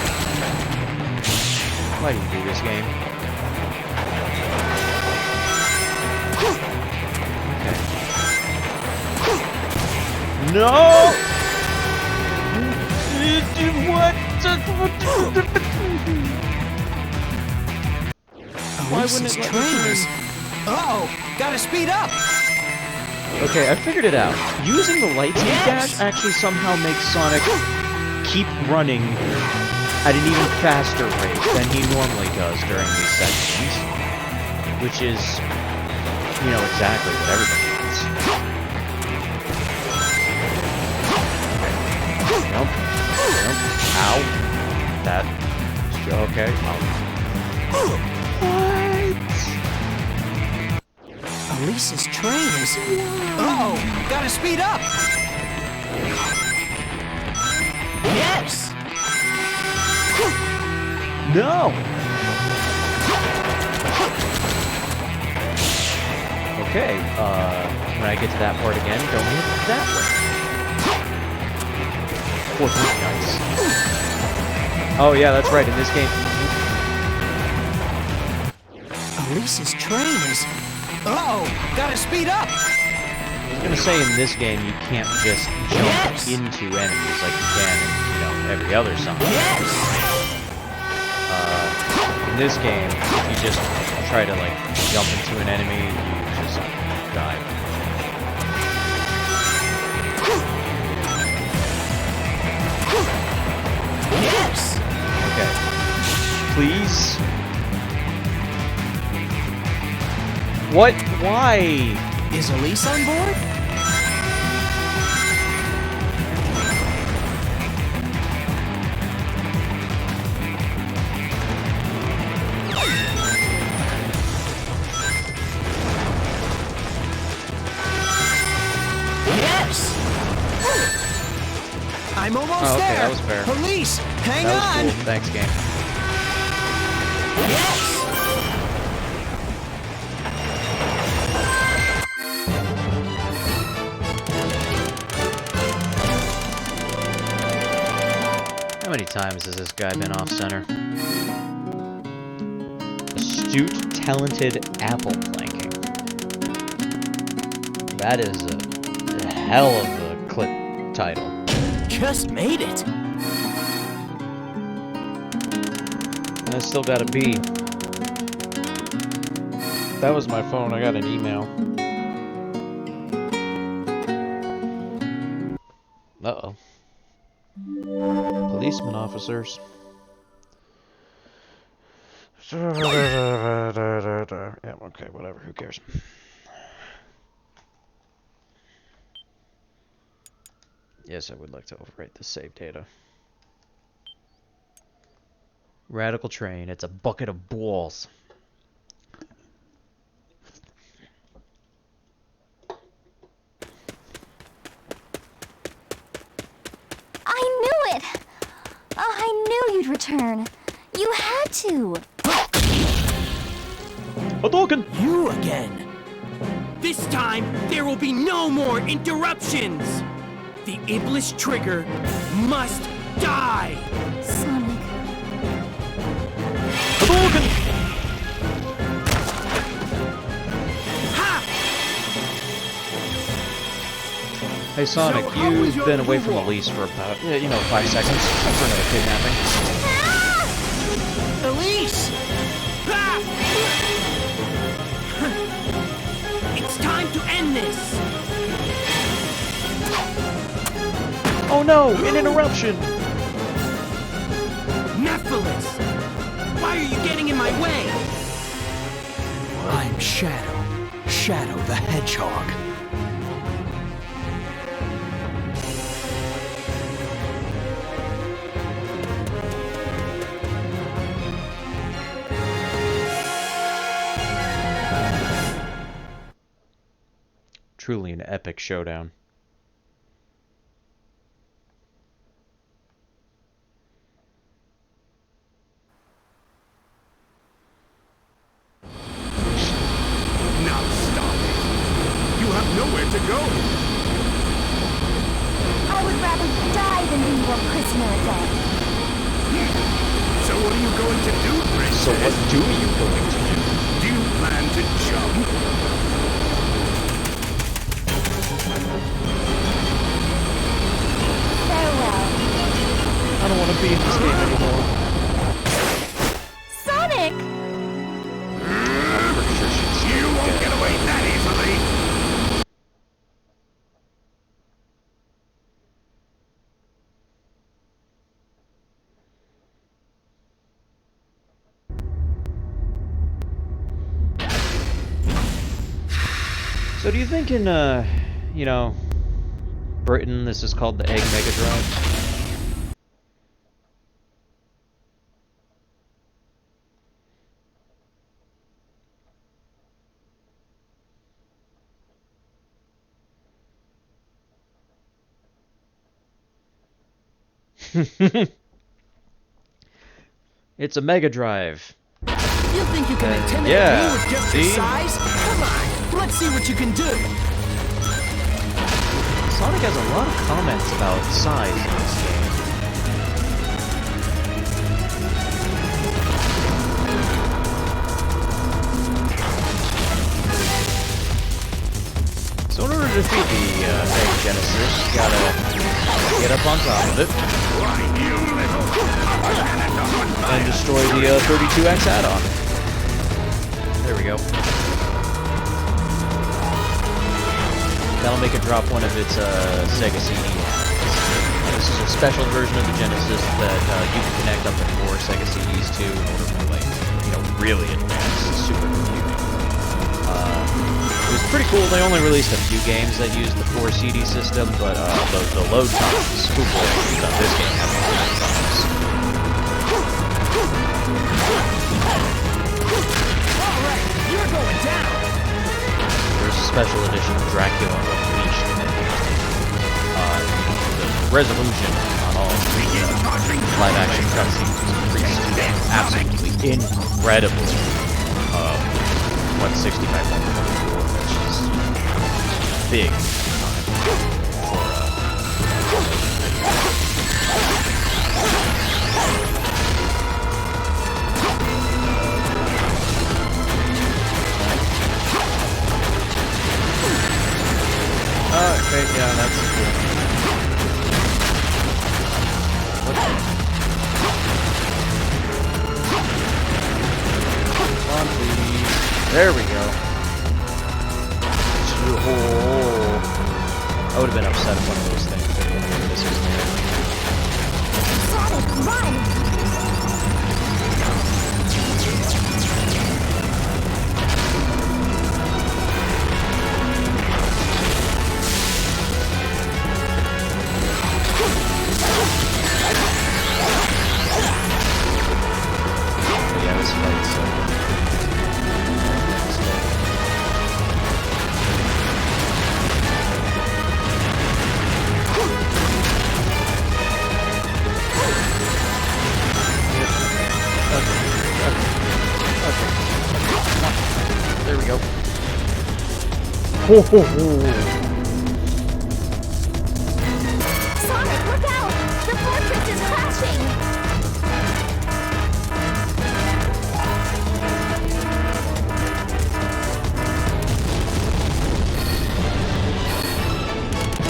Why do you do this game? Okay. No! What? Why wouldn't Elise's it let me train turn? is... Uh-oh! Gotta speed up! Okay, I figured it out. Using the light speed Yes! dash actually somehow makes Sonic keep running at an even faster rate than he normally does during these sections. Which is, you know, exactly what everybody wants. Nope. Nope. Ow. That. Okay. What? Elise's train is... Uh-oh! Gotta speed up! Yes! No! Okay, when I get to that part again, don't hit that way. 14, nice. Oh yeah, that's right, in this game... Elise's train is... Uh-oh! Gotta speed up! I was gonna say, in this game, you can't just jump into enemies like you can in, you know, every other song. In this game, if you just try to, like, jump into an enemy, you just die. Yes! Okay. Please? What? Why? Is Elise on board? Yes! I'm almost Oh, okay, there! that was fair. Police, hang That on! was cool. Thanks, game. Yes! How many times has this guy been off center? Astute, talented apple planking. That is a hell of a clip title. Just made it! I still got a B. That was my phone. I got an email. Uh-oh. Policeman officers. Yeah, okay, whatever. Who cares? Yes, I would like to overwrite the save data. Radical train. It's a bucket of balls. I knew it! Oh, I knew you'd return. You had to. Hadouken! You again! This time, there will be no more interruptions! The Iblis trigger must die! Sonic. Hadouken! Ha! Hey Sonic, So how was you've your been away from walk? Elise for about, 5 seconds for another kidnapping. Elise! Ha! It's time to end this! Oh no, an interruption! Nephilis! Why are you getting in my way? I'm Shadow. Shadow the Hedgehog. Truly an epic showdown. Now stop it. You have nowhere to go. I would rather die than be your prisoner again. So what are you going to do, Princess? So what do you going to do? Do you plan to jump? Farewell. I don't want to be in this game anymore. Sonic! I'm pretty sure she's You won't get away that easily. So do you think in, Britain this is called the Egg Mega Drive? It's a Mega Drive. You think you can intimidate yeah, me with just your size? Come on, let's see what you can do. Sonic has a lot of comments about size in this game. So in order to defeat the Sega Genesis, you gotta get up on top of it and destroy the 32X add-on. There we go. That'll make it drop one of its Sega CDs. This is a special version of the Genesis that you can connect up to 4 Sega CDs to in order for, like, you know, really advanced supercomputing. It was pretty cool. They only released a few games that used the 4 CD system, but the load times, oh boy, this game has load times. All right, you're going down. There's a special edition of Dracula Unleashed. The resolution on all the live-action cutscenes is increased absolutely incredible. 160 by 124, which is big okay, yeah, that's cool. Come on, please. There we go. I would have been upset if one of those things that this was Sonic, run! yeah, this fight's there we go. Ho ho ho! Sonic, look out! The fortress is crashing!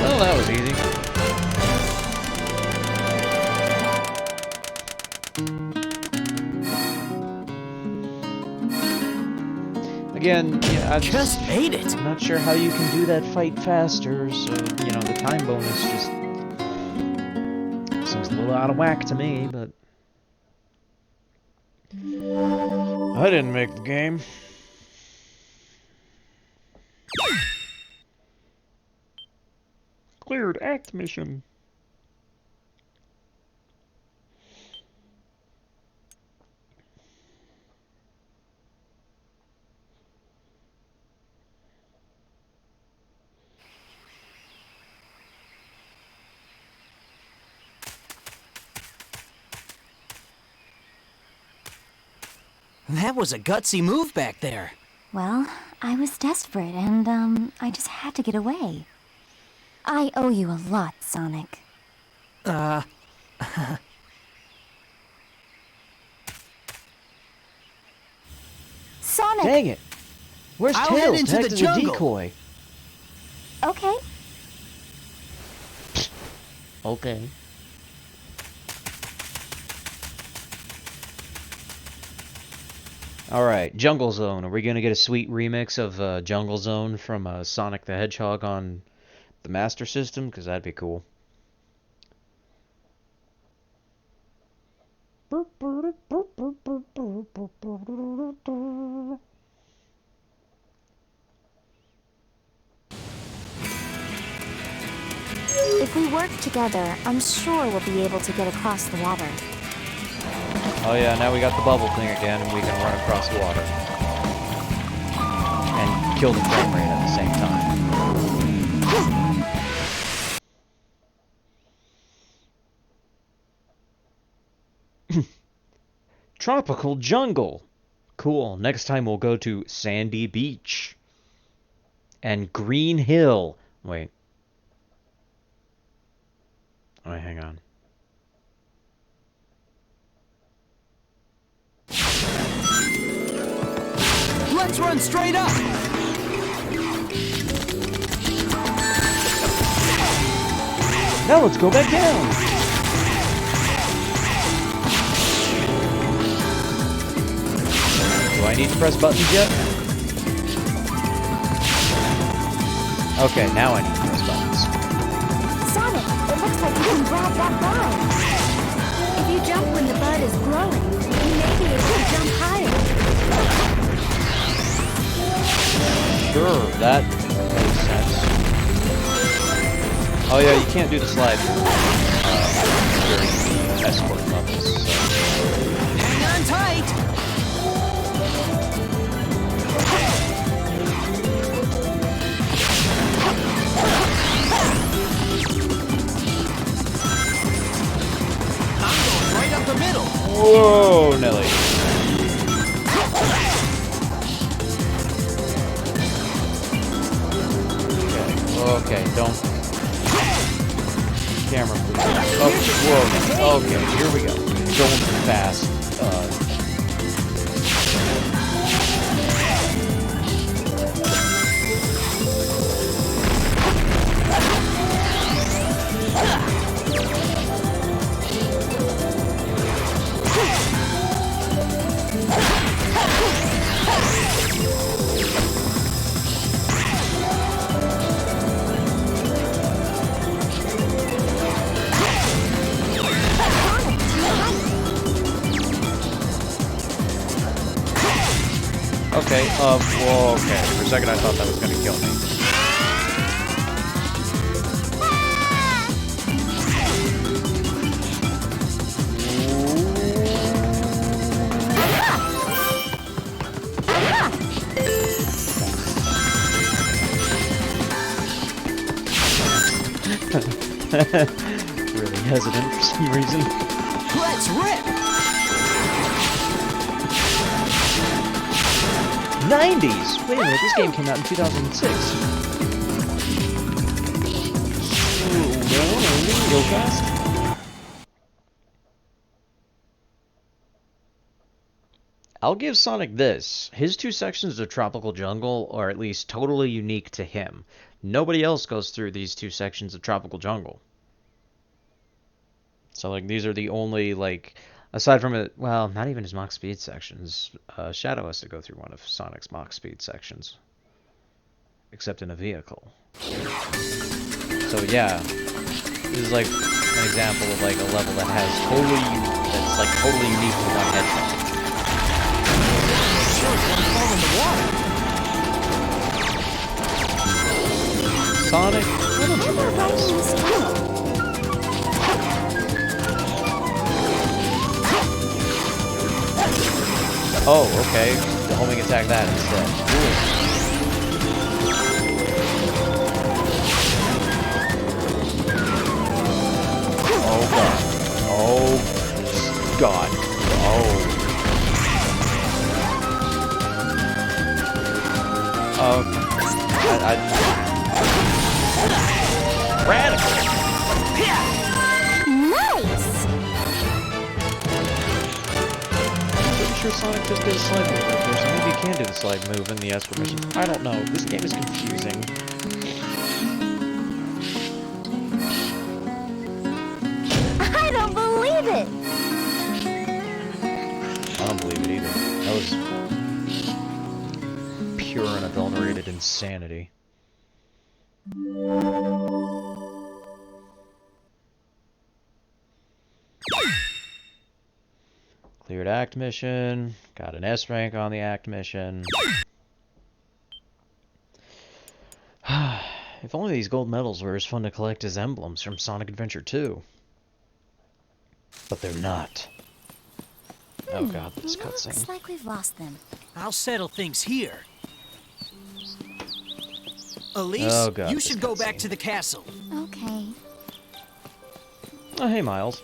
Well, that was easy. Again, yeah, I Just made it. I'm not sure how you can do that fight faster, so, you know, the time bonus just seems a little out of whack to me, but I didn't make the game. Cleared act mission. That was a gutsy move back there. Well, I was desperate and, I just had to get away. I owe you a lot, Sonic. Sonic! Dang it! Where's I'll head Tails? into Back the to jungle. decoy. Okay. Okay. Alright, Jungle Zone. Are we gonna get a sweet remix of Jungle Zone from Sonic the Hedgehog on the Master System? Because that'd be cool. If we work together, I'm sure we'll be able to get across the water. Oh yeah, now we got the bubble thing again, and we can run across the water. And kill the frame rate at the same time. Tropical jungle. Cool. Next time we'll go to Sandy Beach. And Green Hill. Wait. Wait, hang on. Let's run straight up! Now let's go back down. Do I need to press buttons yet? Okay, now I need to press buttons. Sonic, it looks like you can grab that bud. If you jump when the bud is growing, you may be able to jump higher. Sure, that makes sense. Oh yeah, you can't do the slide during the escort levels. So. Hang on tight! I'm going right up the middle! Whoa, Nelly. Okay, don't. Camera, please. Oh, whoa. Okay, here we go. Going fast. Okay, whoa, okay. For a second I thought that was gonna kill me. Really hesitant for some reason. Let's rip! 90s! Wait a minute, this game came out in 2006. Go fast. I'll give Sonic this. His two sections of Tropical Jungle are at least totally unique to him. Nobody else goes through these two sections of Tropical Jungle. So, like, these are the only, like... Aside from it, well, not even his Mach Speed sections. Shadow has to go through one of Sonic's Mach Speed sections. Except in a vehicle. So yeah, this is like an example of like a level that has that's like totally unique to one headset. Sure, it's gonna fall in the water. Sonic, why don't you learn this? Oh, okay. The homing attack that instead. Cool. Oh god. Oh god. Oh. Radical. Nice! Pretty sure Sonic just did a slide move right there, so maybe you can do the slide move in the escort mission. I don't know. This game is confusing. I don't believe it! I don't believe it either. That was pure and unadulterated insanity. Cleared Act mission. Got an S rank on the Act mission. If only these gold medals were as fun to collect as emblems from Sonic Adventure 2. But they're not. Oh god, this cutscene. Looks like we've lost them. I'll settle things here. Elise, Oh, God, you this should go back cutscene. to the castle. Okay. Oh, hey, Miles.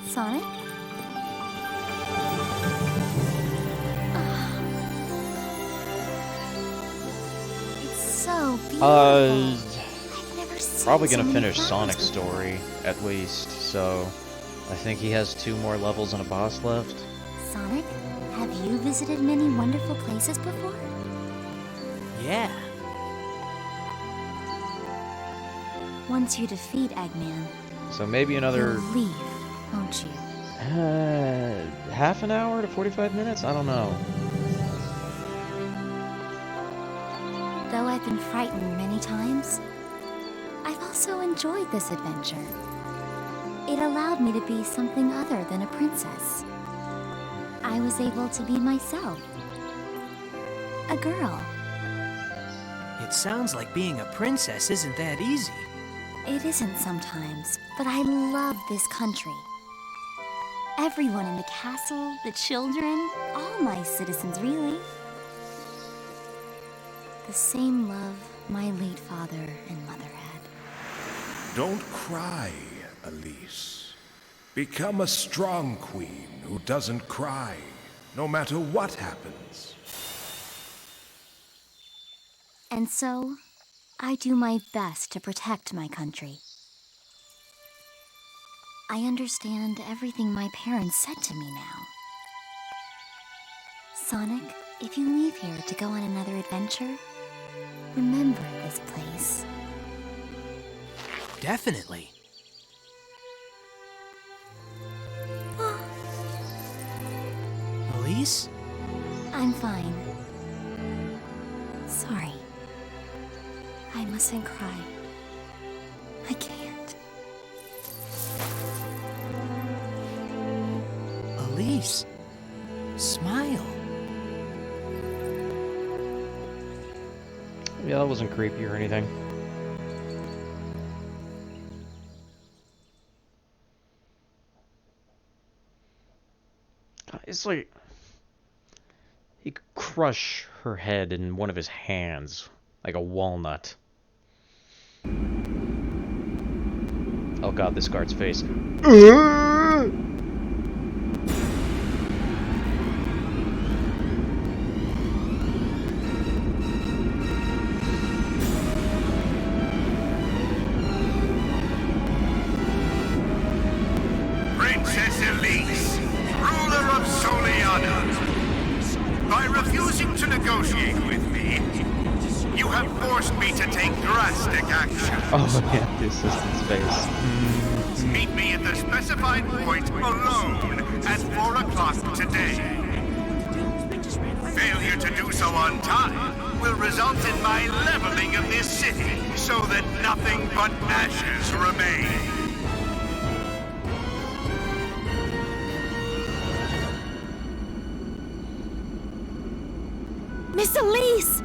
Sonic? so beautiful. I've never seen Probably so gonna many finish flowers Sonic's before. story, at least, so I think he has 2 more levels and a boss left. Sonic, have you visited many wonderful places before? Yeah. Once you defeat Eggman, So maybe another you'll leave, won't you? half an hour to 45 minutes? I don't know. Though I've been frightened many times, I've also enjoyed this adventure. It allowed me to be something other than a princess. I was able to be myself. A girl. It sounds like being a princess isn't that easy. It isn't sometimes, but I love this country. Everyone in the castle, the children, all my citizens, really. The same love my late father and mother had. Don't cry, Elise. Become a strong queen who doesn't cry, no matter what happens. And so, I do my best to protect my country. I understand everything my parents said to me now. Sonic, if you leave here to go on another adventure, remember this place. Definitely. Elise? I'm fine. Sorry. I mustn't cry. I can't. Elise? Smile. Yeah, that wasn't creepy or anything. It's like he could crush her head in one of his hands, like a walnut. Oh god, this guard's face. Princess Elise, ruler of Soliana. By refusing to negotiate with me, you have forced me to take drastic action. Oh yeah, the assistant's face. Meet me at the specified point alone at 4 o'clock today. Failure to do so on time will result in my leveling of this city so that nothing but ashes remain. Miss Elise!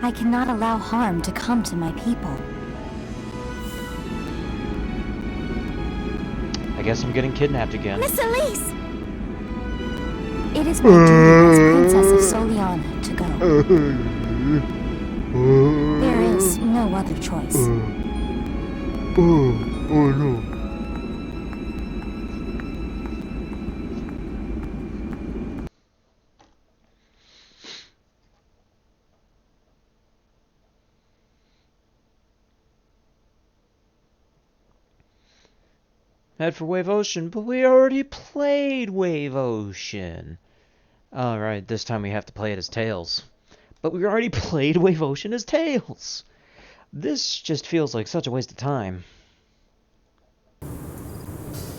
I cannot allow harm to come to my people. I guess I'm getting kidnapped again. Miss Elise! It is my duty as Princess of Soliana to go. There is no other choice. Oh no. Head for Wave Ocean, but we already played Wave Ocean. Alright, this time we have to play it as Tails. But we already played Wave Ocean as Tails. This just feels like such a waste of time.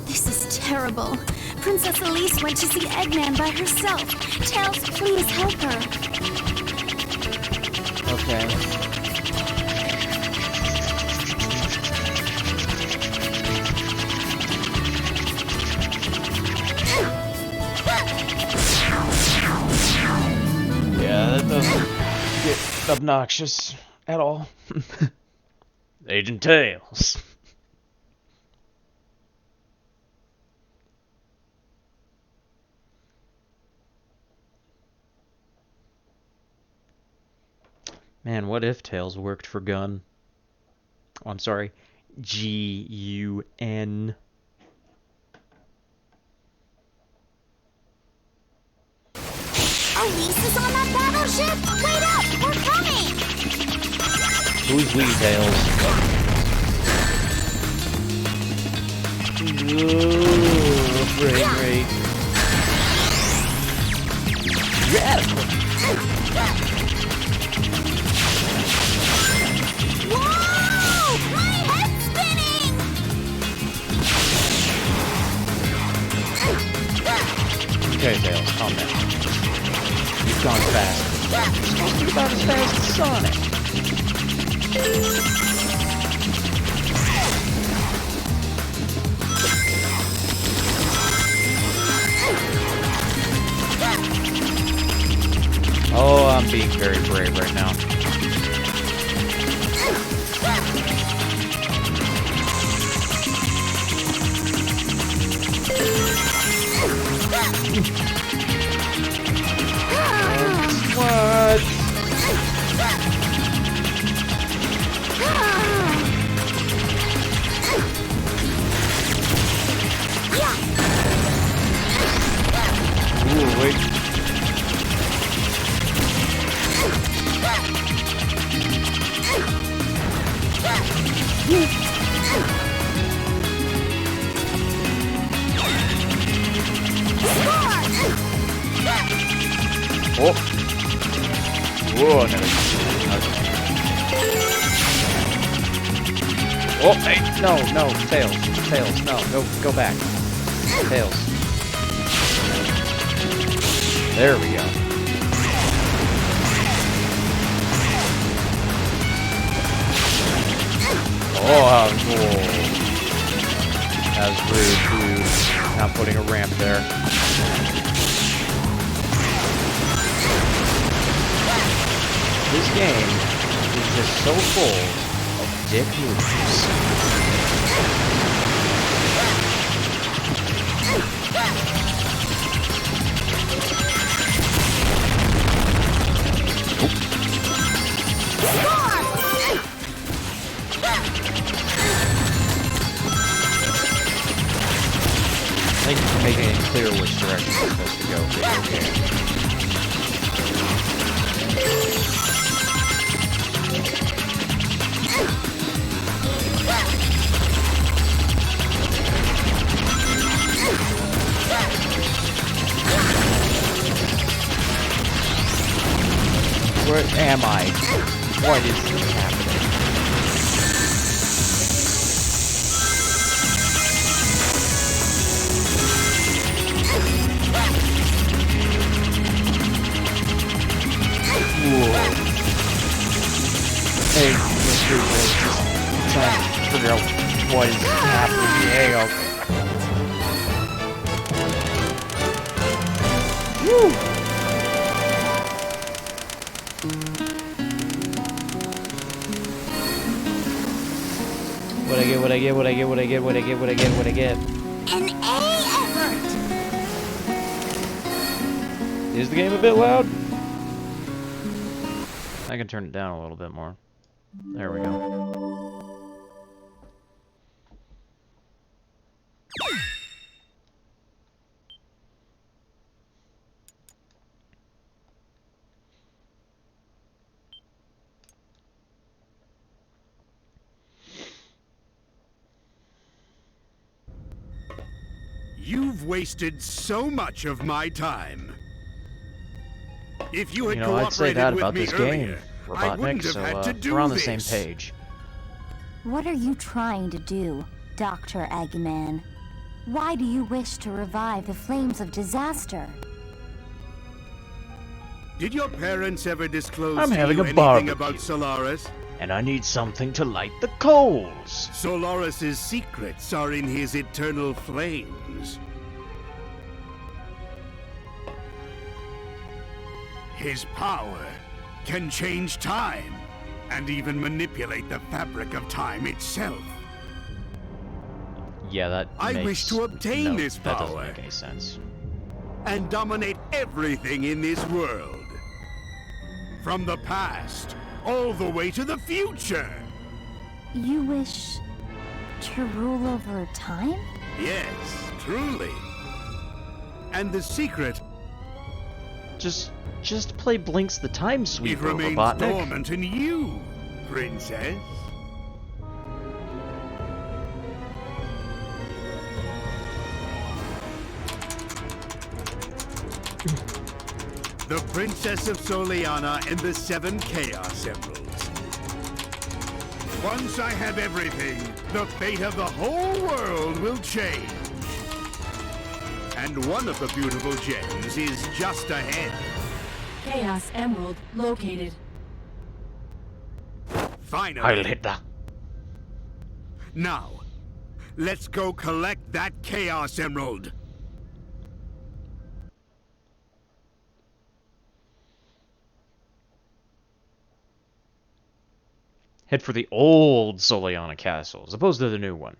This is terrible. Princess Elise went to see Eggman by herself. Tails, please help her. Okay. Yeah, that doesn't get obnoxious at all. Agent Tails. Man, what if Tails worked for Gun? Oh, I'm sorry. G-U-N. Elise is on that battleship? Wait up! We're coming! Who's we, Tails? Ooh, frame rate. Radical. Whoa! My head's spinning! Okay, Tails, calm down. You've gone fast. You're supposed to be about as fast as Sonic. Oh, I'm being very brave right now. What? Ooh, wait. Oh. Whoa, no. Oh, hey, no, Tails, no, go back. Tails. There we go. Oh, how cool. That was rude, dude. Not putting a ramp there. This game is just so full of dick moves. Thank you for making it clear which direction we're supposed to go. Okay. Where am I? What is happening? Whoa. Hey, Mr. Just trying to figure out what is happening. Hey, okay. Woo! What I get? An A effort! Is the game a bit loud? I can turn it down a little bit more. There we go. You've wasted so much of my time. If you had I'd say that cooperated about with me this game, earlier, I wouldn't Robotnik, have so had to do we're on the this. same page. What are you trying to do, Dr. Eggman? Why do you wish to revive the flames of disaster? Did your parents ever disclose I'm to having you a anything barbecue. about Solaris? And I need something to light the coals. Solaris's secrets are in his eternal flames. His power can change time and even manipulate the fabric of time itself. Yeah, that I makes wish to obtain this that doesn't power. make any sense. And dominate everything in this world. From the past, all the way to the future. You wish to rule over time? Yes, truly. And the secret, Just play Blinks the Time it Sweeper, remains Robotnik. dormant in you. princess. The Princess of Soliana and the 7 Chaos Emeralds. Once I have everything, the fate of the whole world will change. And one of the beautiful gems is just ahead. Chaos Emerald located. Finally. Hilda. Now, let's go collect that Chaos Emerald. Head for the old Soliana Castle, as opposed to the new one.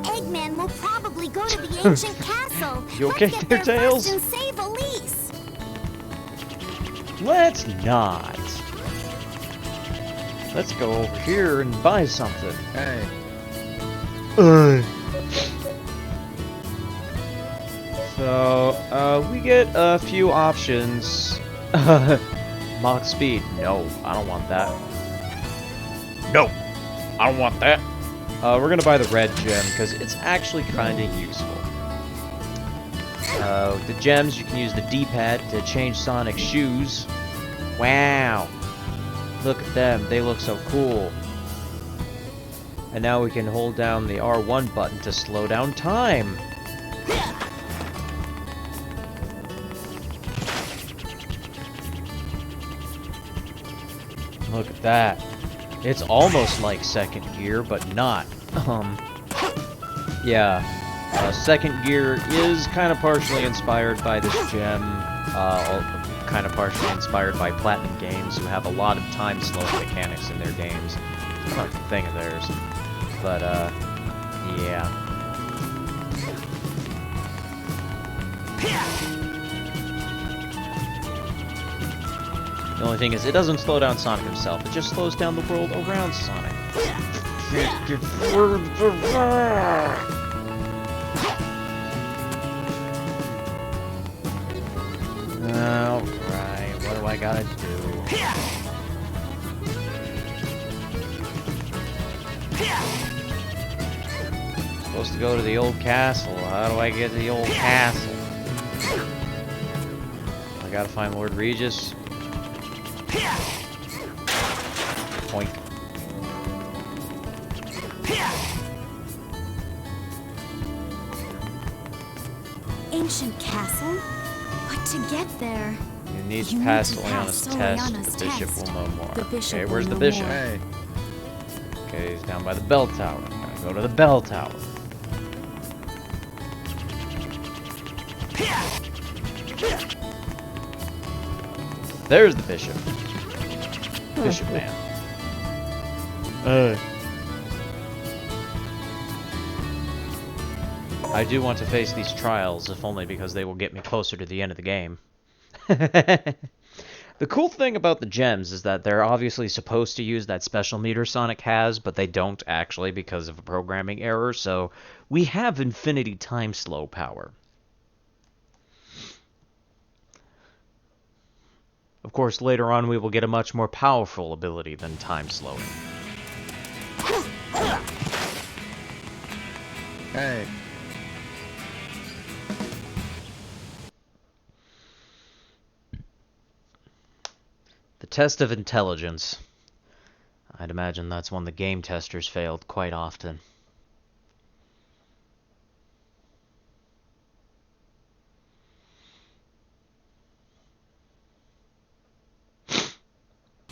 Eggman will probably go to the ancient castle. You okay Let's get there, there Tails? first and save Elise. Let's not. Let's go over here and buy something. Hey. So, we get a few options. Mach speed. No, I don't want that. No, I don't want that. We're gonna buy the red gem because it's actually kind of useful. The gems, you can use the D-pad to change Sonic's shoes. Wow! Look at them, they look so cool. And now we can hold down the R1 button to slow down time. Look at that. It's almost like second gear, but not. Yeah. Second gear is kind of partially inspired by this gem. Kind of partially inspired by Platinum Games, who have a lot of time slowing mechanics in their games. It's not a thing of theirs. But, yeah. The only thing is, it doesn't slow down Sonic himself, it just slows down the world around Sonic. Alright, what do I gotta do? Supposed to go to the old castle. How do I get to the old castle? I gotta find Lord Regis. Poink. Ancient castle? But to get there... You need to You pass need to Soliana's pass test. Soliana's The bishop test. will know more. The bishop Okay, will where's the know bishop? more. Hey. Okay, he's down by the bell tower. I'm gonna go to the bell tower. There's the bishop. Bishop man. I do want to face these trials, if only because they will get me closer to the end of the game. The cool thing about the gems is that they're obviously supposed to use that special meter Sonic has, but they don't actually because of a programming error, so we have infinity time slow power. Of course, later on we will get a much more powerful ability than time slowing. Hey. The test of intelligence. I'd imagine that's one the game testers failed quite often.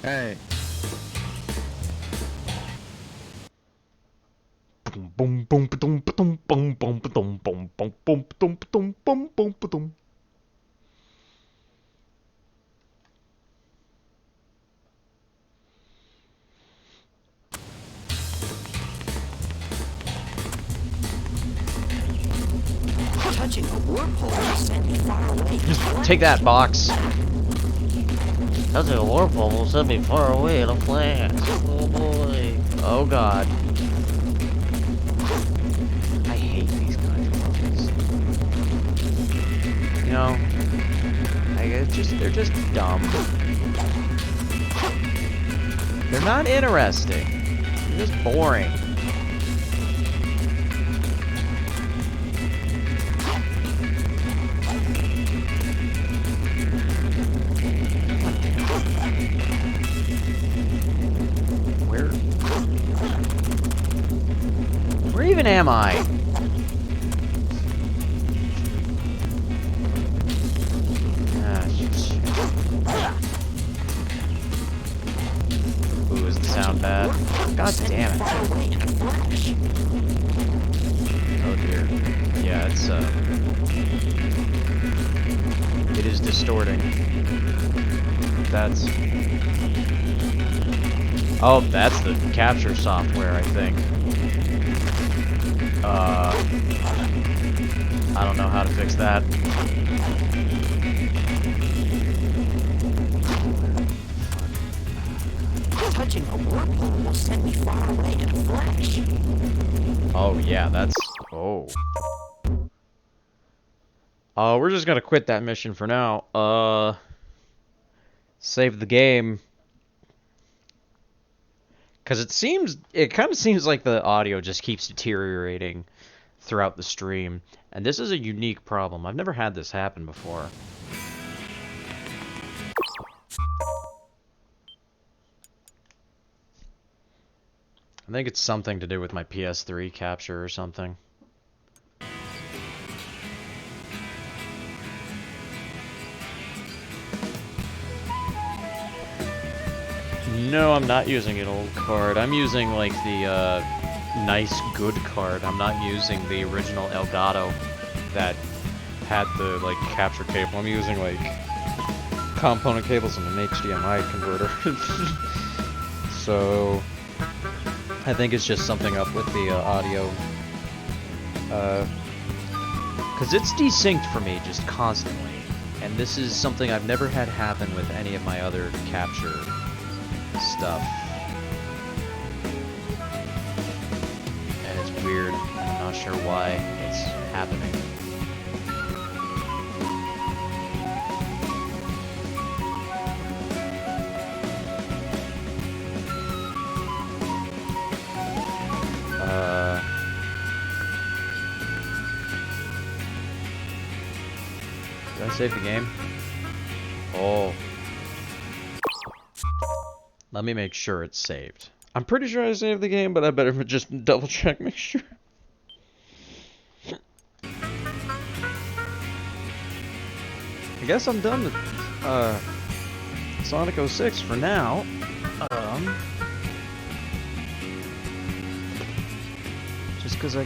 Hey. Boom boom boom boom boom boom boom boom boom boom boom boom boom boom boom. Touching a wormhole will send me far away. Take that, box. Touching a warp bubble will set me far away in a flash. Oh boy. Oh god. I hate these kinds of levels. You know, they're just dumb. They're not interesting. They're just boring. Where even am I? Ah, shit. Ooh, is the sound bad? God damn it. Oh dear. Yeah, it's it is distorting. That's... Oh, that's the capture software, I think. I don't know how to fix that. Touching a whirlpool will send me far away in a flash. Oh, yeah, that's... Oh. We're just gonna quit that mission for now. Save the game. Because it kind of seems like the audio just keeps deteriorating throughout the stream. And this is a unique problem. I've never had this happen before. I think it's something to do with my PS3 capture or something. No, I'm not using an old card. I'm using, like, the, nice, good card. I'm not using the original Elgato that had the, like, capture cable. I'm using, like, component cables and an HDMI converter. So, I think it's just something up with the, audio. Because it's desynced for me just constantly. And this is something I've never had happen with any of my other capture stuff. And it's weird. I'm not sure why it's happening. Did I save the game? Oh. Let me make sure it's saved. I'm pretty sure I saved the game, but I better just double check, make sure. I guess I'm done with Sonic 06 for now.